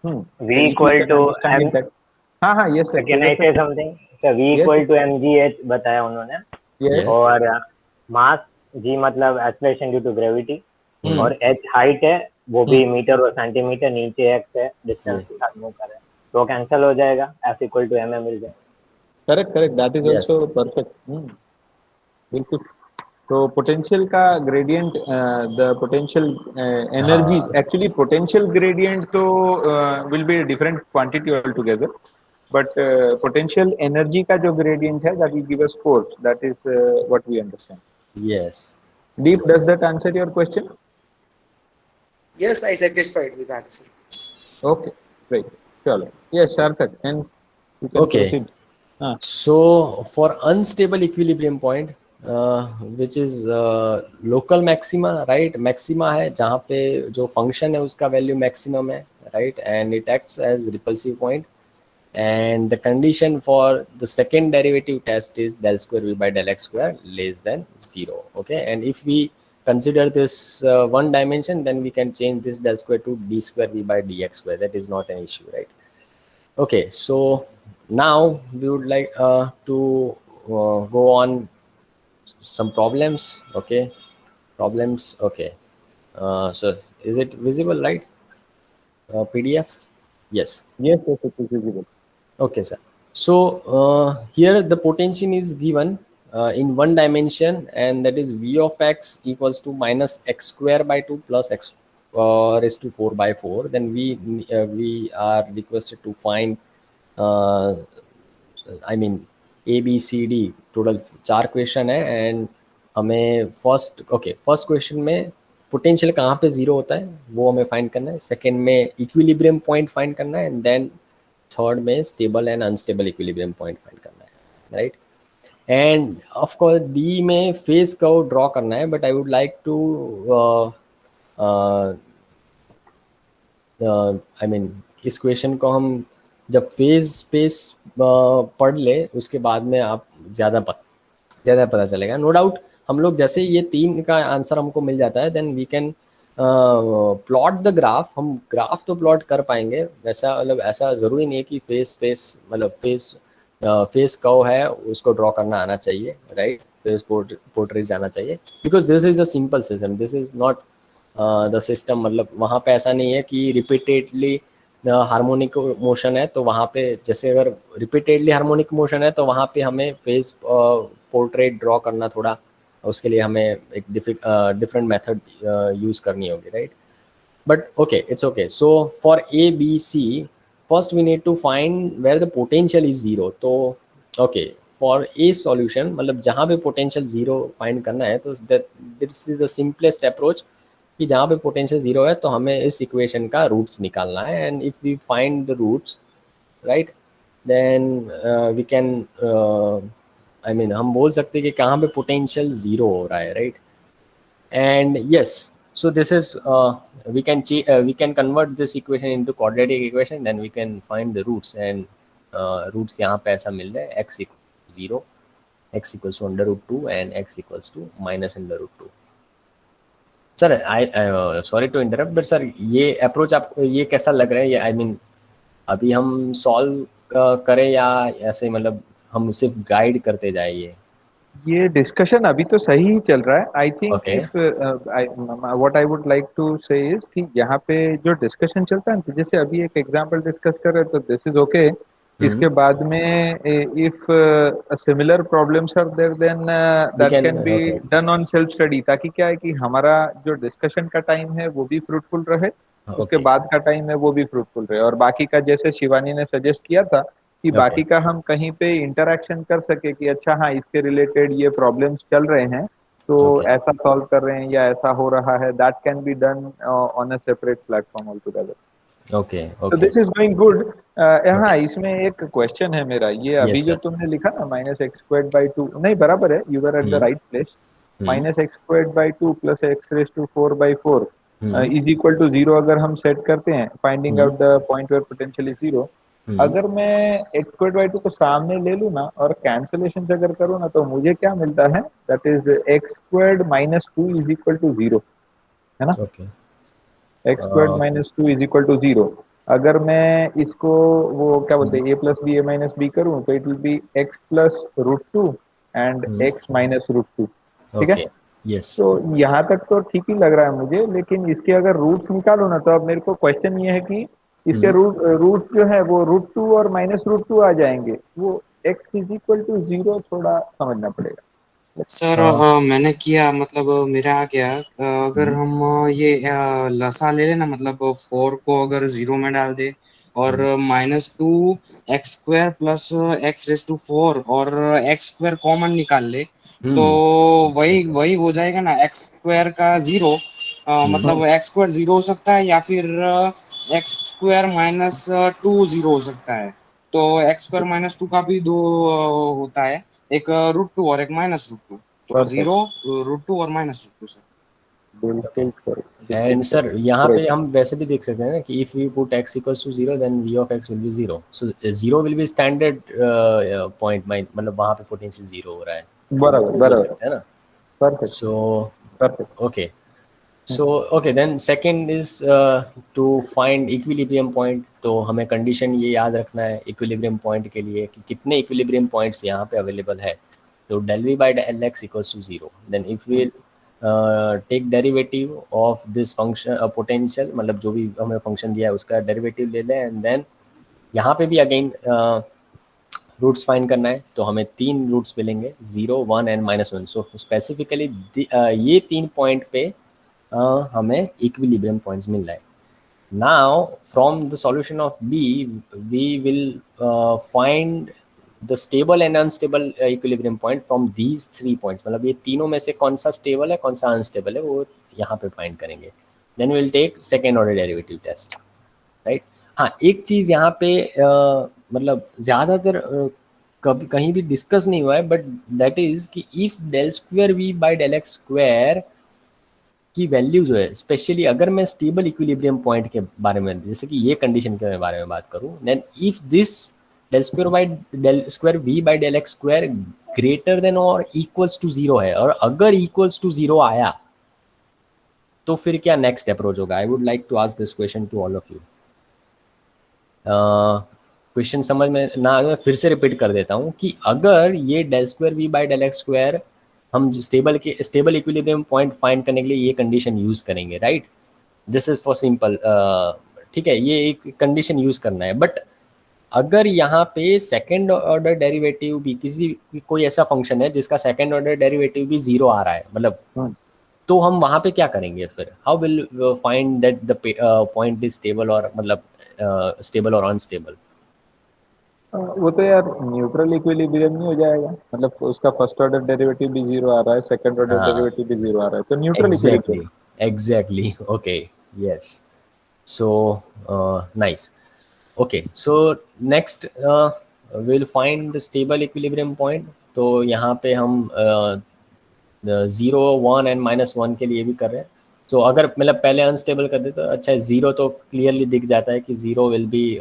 so V if you equal can to understand M. it that. हाँ yes sir. Can I Yes, say sir. something? Sir V Yes, equal sir. to mgh बताया उन्होंने, Yes. और mass G मतलब acceleration due to gravity, Hmm. और h height है वो भी metre और सेंटीमीटर, नीचे एक्स है, डिस्टेंस के साथ मूव कर रहे हैं, तो कैंसिल हो जाएगा, एफ इक्वल टू एम में मिल जाएगा। Correct correct, that is Yes. Also perfect. बिल्कुल। तो पोटेंशियल का gradient, the potential energy, actually potential gradient तो will be different quantity all together, but potential energy का जो ग्रेडियंट है that will give us force, that is what we understand. Yes. Deep, does that answer your question? Yes, I satisfied with answer. Okay, great. Chalo. Yes, Sarthak, and you can Okay. proceed. So for unstable equilibrium point, which is local maxima, right? Maxima है जहाँ पे जो function है उसका value maximum है, right? And it acts as repulsive point. And the condition for the second derivative test is del square v by del x square less than 0. Okay, and if we consider this one dimension, then we can change this del square to d square v by dx square. That is not an issue, right? Okay, so now we would like to go on some problems. Okay, problems. Okay, so is it visible, right? PDF? Yes. Yes, yes, it is visible. Okay, sir. So here the potential is given in one dimension, and that is v of x equals to minus x square by 2 plus x raised to 4 by 4. Then we are requested to find I mean A B C D total 4 question है, and हमें first question में potential कहाँ पे zero होता है वो हमें find करना है, सेकेंड में इक्विलिब्रियम पॉइंट फाइंड करना है, एंड देन थर्ड में stable and unstable equilibrium point find करना है, right? And of course D में फेज कर्व ड्रॉ करना है, but I would like to I mean इस क्वेश्चन को हम जब फेज स्पेस पढ़ ले उसके बाद में आप ज़्यादा पता चलेगा। नो डाउट हम लोग जैसे ये 3 का आंसर हमको मिल जाता है, then we can plot the graph. हम ग्राफ तो प्लॉट कर पाएंगे, वैसा मतलब ऐसा ज़रूरी नहीं है कि फेस कर्व है उसको ड्रॉ करना आना चाहिए, राइट? फेस पोर्ट्रेट आना चाहिए, because this is the simple system, this is not the system. मतलब वहाँ पे ऐसा नहीं है कि रिपीटेडली हार्मोनिक मोशन है, तो वहाँ पे जैसे अगर रिपीटेडली हार्मोनिक मोशन है तो वहाँ पे हमें फेस पोर्ट्रेट ड्रॉ करना थोड़ा, उसके लिए हमें एक डिफरेंट मेथड यूज़ करनी होगी, right? But okay, it's okay. So for A B C first we need to find where the potential is zero. तो ओके, फॉर ए सॉल्यूशन मतलब जहाँ पे पोटेंशियल ज़ीरो फाइंड करना है, तो this is the simplest approach कि जहाँ पे पोटेंशियल ज़ीरो है तो हमें इस इक्वेशन का रूट्स निकालना है, and if we find the roots, right, then we can I mean हम बोल सकते हैं कि कहाँ पे पोटेंशियल ज़ीरो हो रहा है, right? And yes, so this is we can convert this equation into quadratic equation, then we can find the roots, and roots यहाँ पे ऐसा मिल रहा है, x equals 0, x equals to under root 2 and x equals to minus under root 2. Sir I sorry to interrupt, but sir ये approach आपको ये कैसा लग रहा है? ये आई मीन अभी हम सॉल्व करें या ऐसे मतलब हम सिर्फ गाइड करते जाए? ये डिस्कशन अभी तो सही ही चल रहा है। I think if what I would like to say is कि यहाँ पे जो डिस्कशन चलता है, जैसे अभी एक एग्जांपल डिस्कस कर रहे हैं तो दिस इज ओके। इसके बाद में if similar problems are there then that can be done on self study, ताकि क्या है कि हमारा जो डिस्कशन का टाइम है वो भी फ्रूटफुल रहे, उसके बाद का टाइम है वो भी फ्रूटफुल रहे, और बाकी का जैसे शिवानी ने सजेस्ट किया था कि बाकी का हम कहीं पे इंटरैक्शन कर सके कि अच्छा हाँ इसके रिलेटेड ये प्रॉब्लम्स चल रहे हैं तो ऐसा सॉल्व कर रहे हैं या ऐसा हो रहा है, that can be done on a separate platform all together. Okay, तो दिस इज गोइंग गुड। हाँ, इसमें एक क्वेश्चन है मेरा, ये अभी जो तुमने लिखा ना माइनस एक्स स्क्वायर्ड बाई 2, नहीं बराबर है, you were at the right place. Minus x squared by 2 plus x raised to 4 by 4 is equal to 0 अगर हम सेट करते हैं, finding out the point where potential is 0। अगर मैं एक्स स्क्वायर्ड बाई 2 को सामने ले लूँ ना और कैंसिलेशन अगर करूँ ना, तो मुझे क्या मिलता है, that is x squared minus 2 is equal to 0, है ना? X squared minus 2 is equal to 0। अगर मैं इसको वो क्या बोलते हैं, a plus b a minus b करूँ तो it will be x plus root 2 and x minus root 2, ठीक है? यस तो यहाँ तक तो ठीक ही लग रहा है मुझे, लेकिन इसके अगर रूट्स निकालो ना, तो अब मेरे को क्वेश्चन ये है कि इसके रूट जो है वो √2 और -√2 आ जाएंगे, वो x इज इक्वल टू 0 थोड़ा समझना पड़ेगा। सर मैंने किया, मतलब मेरा आ गया। अगर हम ये लसा ले लेना, मतलब 4 को अगर 0 में डाल दे और -2 x² प्लस x⁴ और x² कॉमन निकाल ले, तो वही वही हो जाएगा ना, x² का 0, मतलब x² 0 हो सकता है, या फिर x² -2 0 हो सकता है। तो x² -2 का भी दो होता है, एक √2 और एक -√2। तो परफेक्ट, 0, √2 और -√2 सर। बिल्कुल एंड सर यहाँ Great. पे हम वैसे भी देख सकते हैं ना कि if we put x equals to 0 then v of x will be 0, so 0 will be standard point, मतलब वहाँ पे पोटेंशियल 0 हो रहा है, बराबर बोल बराबर, सकते हैं ना। Perfect so perfect. okay, so okay, then second is to find equilibrium point। तो हमें कंडीशन ये याद रखना है इक्विलिब्रियम पॉइंट के लिए कि कितने इक्विलिब्रियम पॉइंट्स यहाँ पे अवेलेबल है। तो del v by del x equals to 0, then if we take derivative of this function potential, मतलब जो भी हमें फंक्शन दिया है उसका डेरिवेटिव ले लें, एंड देन यहाँ पे भी अगेन रूट्स फाइंड करना है। तो हमें 3 रूट्स मिलेंगे, 0, 1 एंड -1। सो स्पेसिफिकली ये 3 पॉइंट पे हमें इक्विलिब्रियम पॉइंट्स मिल रहा है। Now from the solution of B we will find the stable and unstable equilibrium point from these 3 points। मतलब ये तीनों में से कौन सा स्टेबल है कौन सा अनस्टेबल है वो यहाँ पे फाइंड करेंगे। Then we will take second order derivative test, right? हाँ, एक चीज़ यहाँ पे मतलब ज़्यादातर कभी कहीं भी डिस्कस नहीं हुआ है, बट दैट इज़ कि if del² v by del x² की वैल्यू जो है, स्पेशली अगर मैं स्टेबल इक्विलिब्रियम पॉइंट के बारे में, जैसे कि ये कंडीशन के बारे में बात करूं, then if this del² v by del x² greater than और इक्वल्स टू 0 है, और अगर इक्वल्स टू 0 आया तो फिर क्या नेक्स्ट अप्रोच होगा। I would like to ask this question to all of you. Question समझ में ना आए मैं फिर से रिपीट कर देता हूँ कि अगर ये del² v by del x² हम स्टेबल इक्विलिब्रियम पॉइंट फाइंड करने के लिए ये कंडीशन यूज करेंगे, right? This is for simple, ठीक है, ये एक कंडीशन यूज करना है। बट अगर यहाँ पे सेकेंड ऑर्डर डेरिवेटिव भी कोई ऐसा फंक्शन है जिसका सेकेंड ऑर्डर डेरिवेटिव भी 0 आ रहा है, मतलब तो हम वहाँ पे क्या करेंगे फिर? How will find that the point is stable और मतलब स्टेबल और अनस्टेबल? वो तो यार न्यूट्रल इक्विलिब्रियम नहीं हो जाएगा, मतलब उसका फर्स्ट ऑर्डर डेरिवेटिव भी 0 आ रहा है, सेकंड ऑर्डर हाँ, डेरिवेटिव भी 0 आ रहा है, तो neutral equilibrium. exactly, okay, yes, so nice, okay, so next we'll find the stable equilibrium point। तो यहाँ पे हम 0, 1 एंड -1 के लिए भी कर रहे हैं। तो अगर मतलब पहले अनस्टेबल कर दे तो अच्छा है, 0 तो क्लियरली दिख जाता है कि 0 will be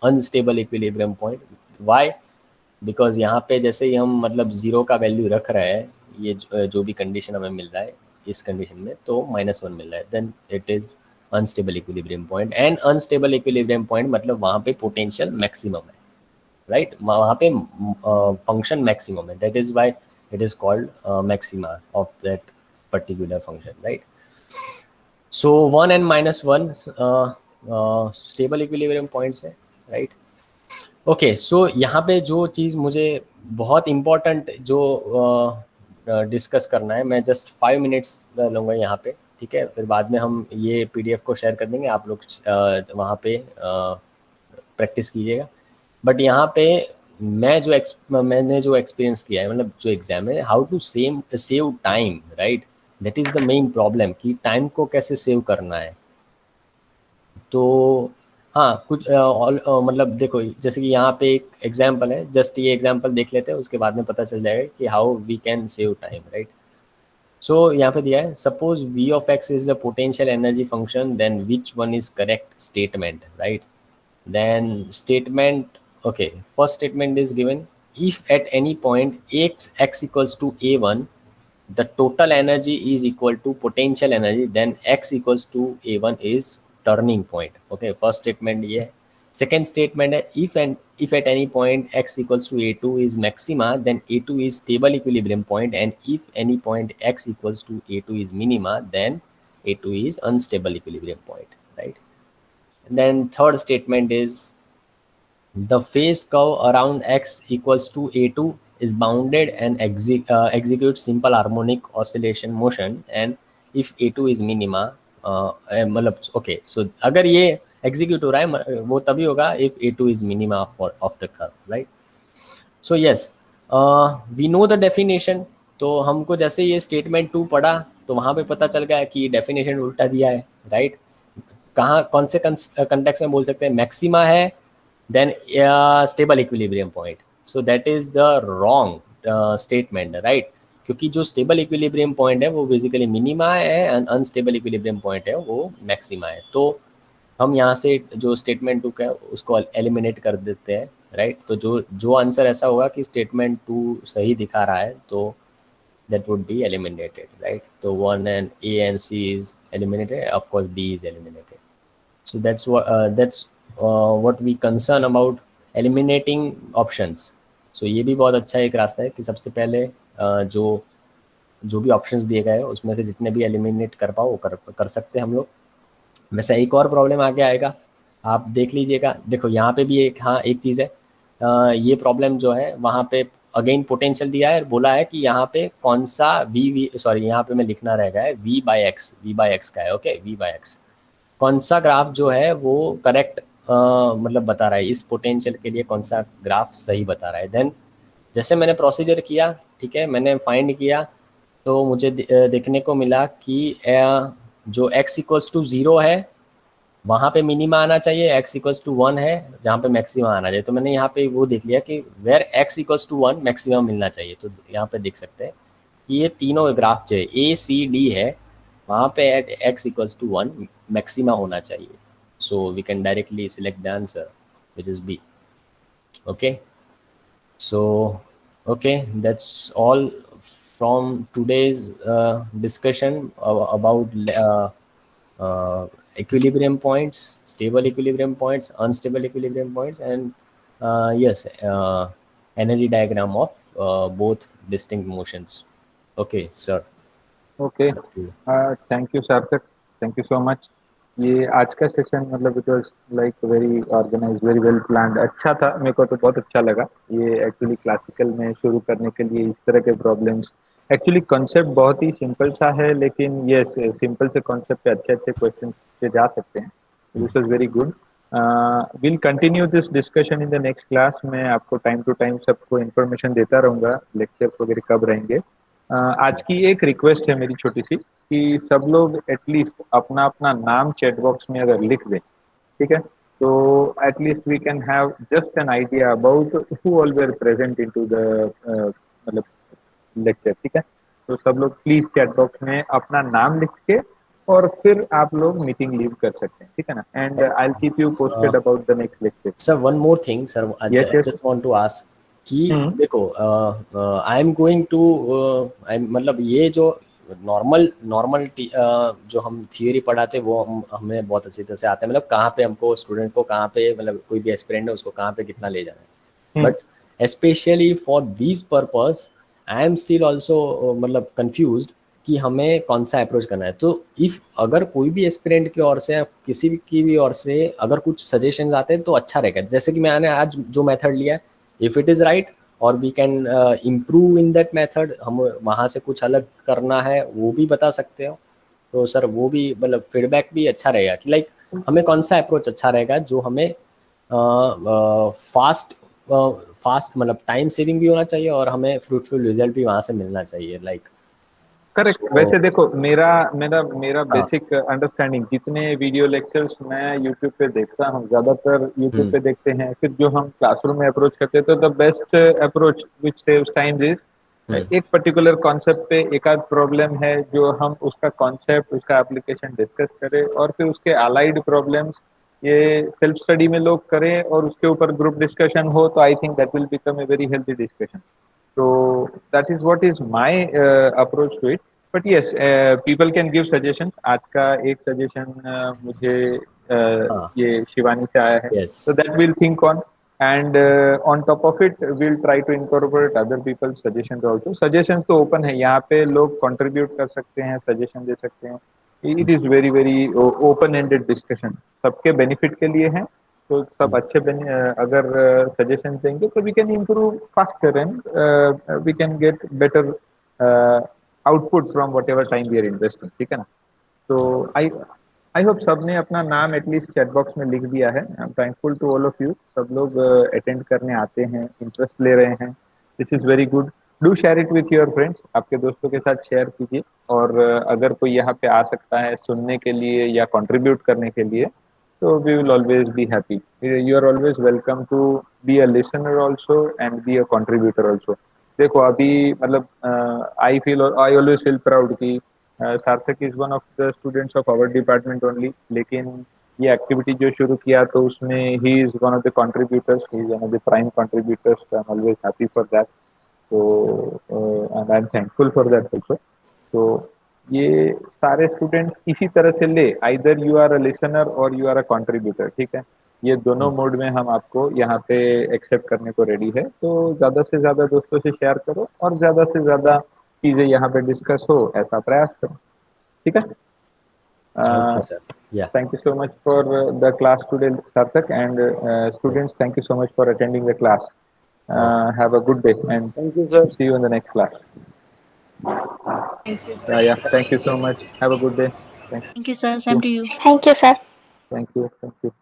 unstable equilibrium point. Why? Because यहाँ पे जैसे ही हम मतलब 0 का वैल्यू रख रहे हैं, ये जो भी कंडीशन हमें मिल रहा है इस कंडीशन में, तो -1 मिल रहा है, then it is unstable equilibrium point. And unstable equilibrium point मतलब वहाँ पे पोटेंशियल मैक्सिमम है, राइट? वहाँ पे फंक्शन मैक्सिमम है, that is why it is called maxima of that particular function, right? So 1 and -1 stable equilibrium points है, right? Okay, so यहाँ पे जो चीज़ मुझे बहुत इम्पोर्टेंट जो डिस्कस करना है, मैं जस्ट 5 मिनट्स लूँगा यहाँ पे, ठीक है? फिर बाद में हम ये PDF को शेयर कर देंगे, आप लोग वहाँ पे प्रैक्टिस कीजिएगा। बट यहाँ पे मैंने जो एक्सपीरियंस किया है, मतलब जो एग्जाम है, how to save time, right? That is the main problem कि टाइम को कैसे सेव करना है। तो हाँ, कुछ मतलब देखो, जैसे कि यहाँ पे एक एग्जाम्पल है, जस्ट ये एग्जाम्पल देख लेते हैं, उसके बाद में पता चल जाएगा कि how we can save time, right? So यहाँ पे दिया है, suppose v of x is the potential energy function, then which one is correct statement, right? Then statement, okay, first statement is given, if at any point x equals to a1 the total energy is equal to potential energy, then x equals to a1 is turning point। okay, first statement ये है। Second statement है if at any point x equals to a2 is maxima, then a2 is stable equilibrium point, and if any point x equals to a2 is minima, then a2 is unstable equilibrium point, right? And then third statement is the phase curve around x equals to a2 is bounded and executes simple harmonic oscillation motion, and if a2 is minima, मतलब okay so अगर ये execute हो रहा है वो तभी होगा if a2 is minima of the curve, right? So yes we know the definition. तो हमको जैसे ये स्टेटमेंट 2 पढ़ा तो वहाँ पे पता चल गया कि डेफिनेशन उल्टा दिया है, राइट? कहाँ कौन से कंटेक्स्ट में बोल सकते हैं? मैक्सिमा है then stable equilibrium point, so that is the wrong statement, right? क्योंकि जो स्टेबल इक्विलिब्रियम पॉइंट है वो बेसिकली मिनिमा है एंड अनस्टेबल इक्विलिब्रियम पॉइंट है वो मैक्सिमा है। तो हम यहाँ से जो स्टेटमेंट 2 का है उसको एलिमिनेट कर देते हैं, राइट? तो जो आंसर ऐसा होगा कि स्टेटमेंट 2 सही दिखा रहा है तो that would be eliminated, right? So 1 and A and C is eliminated, of course D is eliminated. So that's what we concern about eliminating options. So ये भी बहुत अच्छा एक रास्ता है कि सबसे पहले जो भी ऑप्शंस दिए गए हैं उसमें से जितने भी एलिमिनेट कर पाओ वो कर सकते हैं हम लोग। वैसे एक और प्रॉब्लम आगे आएगा, आप देख लीजिएगा। देखो यहाँ पे भी एक चीज़ है, ये प्रॉब्लम जो है वहाँ पे अगेन पोटेंशियल दिया है, बोला है कि यहाँ पे कौन सा यहाँ पे मैं लिखना रहेगा है v बाई एक्स का है, ओके, v बाई एक्स कौन सा ग्राफ जो है वो करेक्ट मतलब बता रहा है, इस पोटेंशियल के लिए कौन सा ग्राफ सही बता रहा है। देन जैसे मैंने प्रोसीजर किया, ठीक है, मैंने फाइंड किया तो मुझे देखने को मिला कि जो x इक्वल्स टू 0 है वहाँ पे मिनिमा आना चाहिए, x इक्वल्स टू 1 है जहाँ पे मैक्सिमा आना चाहिए। तो मैंने यहाँ पे वो देख लिया कि where x equals to 1 maxima मिलना चाहिए। तो यहाँ पे देख सकते हैं कि ये तीनों ग्राफ जो है ACD है वहाँ पे at x equals to 1 maxima होना चाहिए। So we can directly select the answer which is B। Okay, so okay, that's all from today's discussion about equilibrium points, stable equilibrium points, unstable equilibrium points, and yes, energy diagram of both distinct motions. Okay sir. Okay, thank you Sarthak, thank you so much. ये आज का session मतलब it was like very organise, very well planned, अच्छा था, मेरे को तो बहुत अच्छा लगा। ये एक्चुअली क्लासिकल में शुरू करने के लिए इस तरह के प्रॉब्लम्स, एक्चुअली कॉन्सेप्ट बहुत ही सिंपल सा है, लेकिन ये सिंपल से कॉन्सेप्ट पे अच्छे अच्छे क्वेश्चन पे जा सकते हैं। This was very good. Will continue this discussion in the next class. मैं आपको टाइम टू टाइम सबको इन्फॉर्मेशन देता रहूँगा, लेक्चर वगैरह कब रहेंगे। आज की एक रिक्वेस्ट है मेरी छोटी सी कि सब लोग एटलीस्ट अपना अपना नाम चैट बॉक्स में अगर लिख दें, ठीक है, तो at least we can have just an idea about who all were present into the मतलब लेक्चर, ठीक है। तो सब लोग प्लीज चैट बॉक्स में अपना नाम लिख के और फिर आप लोग मीटिंग लीव कर सकते हैं, ठीक है ना। And I will keep you posted about the next lecture. Sir one more thing sir, I just want to ask कि देखो आई एम गोइंग टू मतलब ये जो नॉर्मल जो हम थियोरी पढ़ाते वो हमें बहुत अच्छी तरह से आते हैं, मतलब कहाँ पे हमको स्टूडेंट को कहाँ पे मतलब कोई भी एस्पिरेंट है उसको कहाँ पे कितना ले जाना है। But specially for this purpose I am still also मतलब कंफ्यूज्ड कि हमें कौन सा अप्रोच करना है। तो इफ अगर कोई भी एस्पिरेंट की ओर से किसी की भी ओर से अगर कुछ सजेशन आते हैं तो अच्छा रहेगा। जैसे कि मैंने आज जो मेथड लिया, इफ इट इज़ राइट और we can improve in that method, हम वहाँ से कुछ अलग करना है वो भी बता सकते हो। तो सर वो भी मतलब फीडबैक भी अच्छा रहेगा कि लाइक हमें कौन सा अप्रोच अच्छा रहेगा जो हमें फास्ट मतलब टाइम सेविंग भी होना चाहिए और हमें फ्रूटफुल रिजल्ट भी वहाँ से मिलना चाहिए, लाइक करेक्ट। वैसे देखो मेरा बेसिक अंडरस्टैंडिंग, जितने वीडियो लेक्चर्स मैं यूट्यूब पे देखता हूँ ज्यादातर यूट्यूब पे देखते हैं, फिर जो हम क्लासरूम में अप्रोच करते हैं तो the best approach which saves time is एक पर्टिकुलर कॉन्सेप्ट पे एक आध प्रॉब्लम है जो हम उसका कॉन्सेप्ट उसका एप्लीकेशन डिस्कस करें और फिर उसके अलाइड प्रॉब्लम्स ये सेल्फ स्टडी में लोग करें और उसके ऊपर ग्रुप डिस्कशन हो, तो I think that will become a very healthy discussion. So that is what is my approach to it. But yes, people can give suggestions. आज का एक सजेशन मुझे हाँ. ये शिवानी से आया है. Yes. So that we'll think on, and on top of it we'll try to incorporate other people's suggestions also. Suggestions तो open है, यहाँ पे लोग contribute कर सकते हैं, suggestion दे सकते हैं. It is very very open ended discussion, सबके benefit के लिए है. तो सब अच्छे अगर सजेशन देंगे तो we can improve faster and we can get better output from whatever time we are investing. ठीक है ना. तो आई होप सबने अपना नाम एटलीस्ट चैट बॉक्स में लिख दिया है. I am thankful to all of you. सब लोग अटेंड करने आते हैं, इंटरेस्ट ले रहे हैं. This is very good. Do share it with your friends. आपके दोस्तों के साथ शेयर कीजिए. और अगर कोई यहाँ पे आ सकता है सुनने के लिए या कंट्रीब्यूट करने के लिए, so we will always be happy. You are always welcome to be a listener also and be a contributor also. देखो अभी मतलब I always feel proud कि सार्थक is one of the students of our department only. लेकिन ये activity जो शुरू किया तो उसमें he is one of the contributors. He is one of the prime contributors. So I'm always happy for that. So and I'm thankful for that also. So ये सारे students इसी तरह से ले, either you are a listener or you are a contributor. ठीक है, ये दोनों मोड में हम आपको यहाँ पे एक्सेप्ट करने को रेडी है. तो ज़्यादा से ज़्यादा दोस्तों से शेयर करो और ज़्यादा से ज़्यादा चीज़ें यहाँ पे डिस्कस हो, ऐसा प्रयास करो. ठीक है. Thank you so much for the class today, Sarthak, and students, thank you so much for attending the class. Have a good day and Thank you, sir. see you in the next class. Thank you, sir. Yeah, thank you so much. Have a good day. Thank you, sir. Same to you. Thank you, sir. Thank you.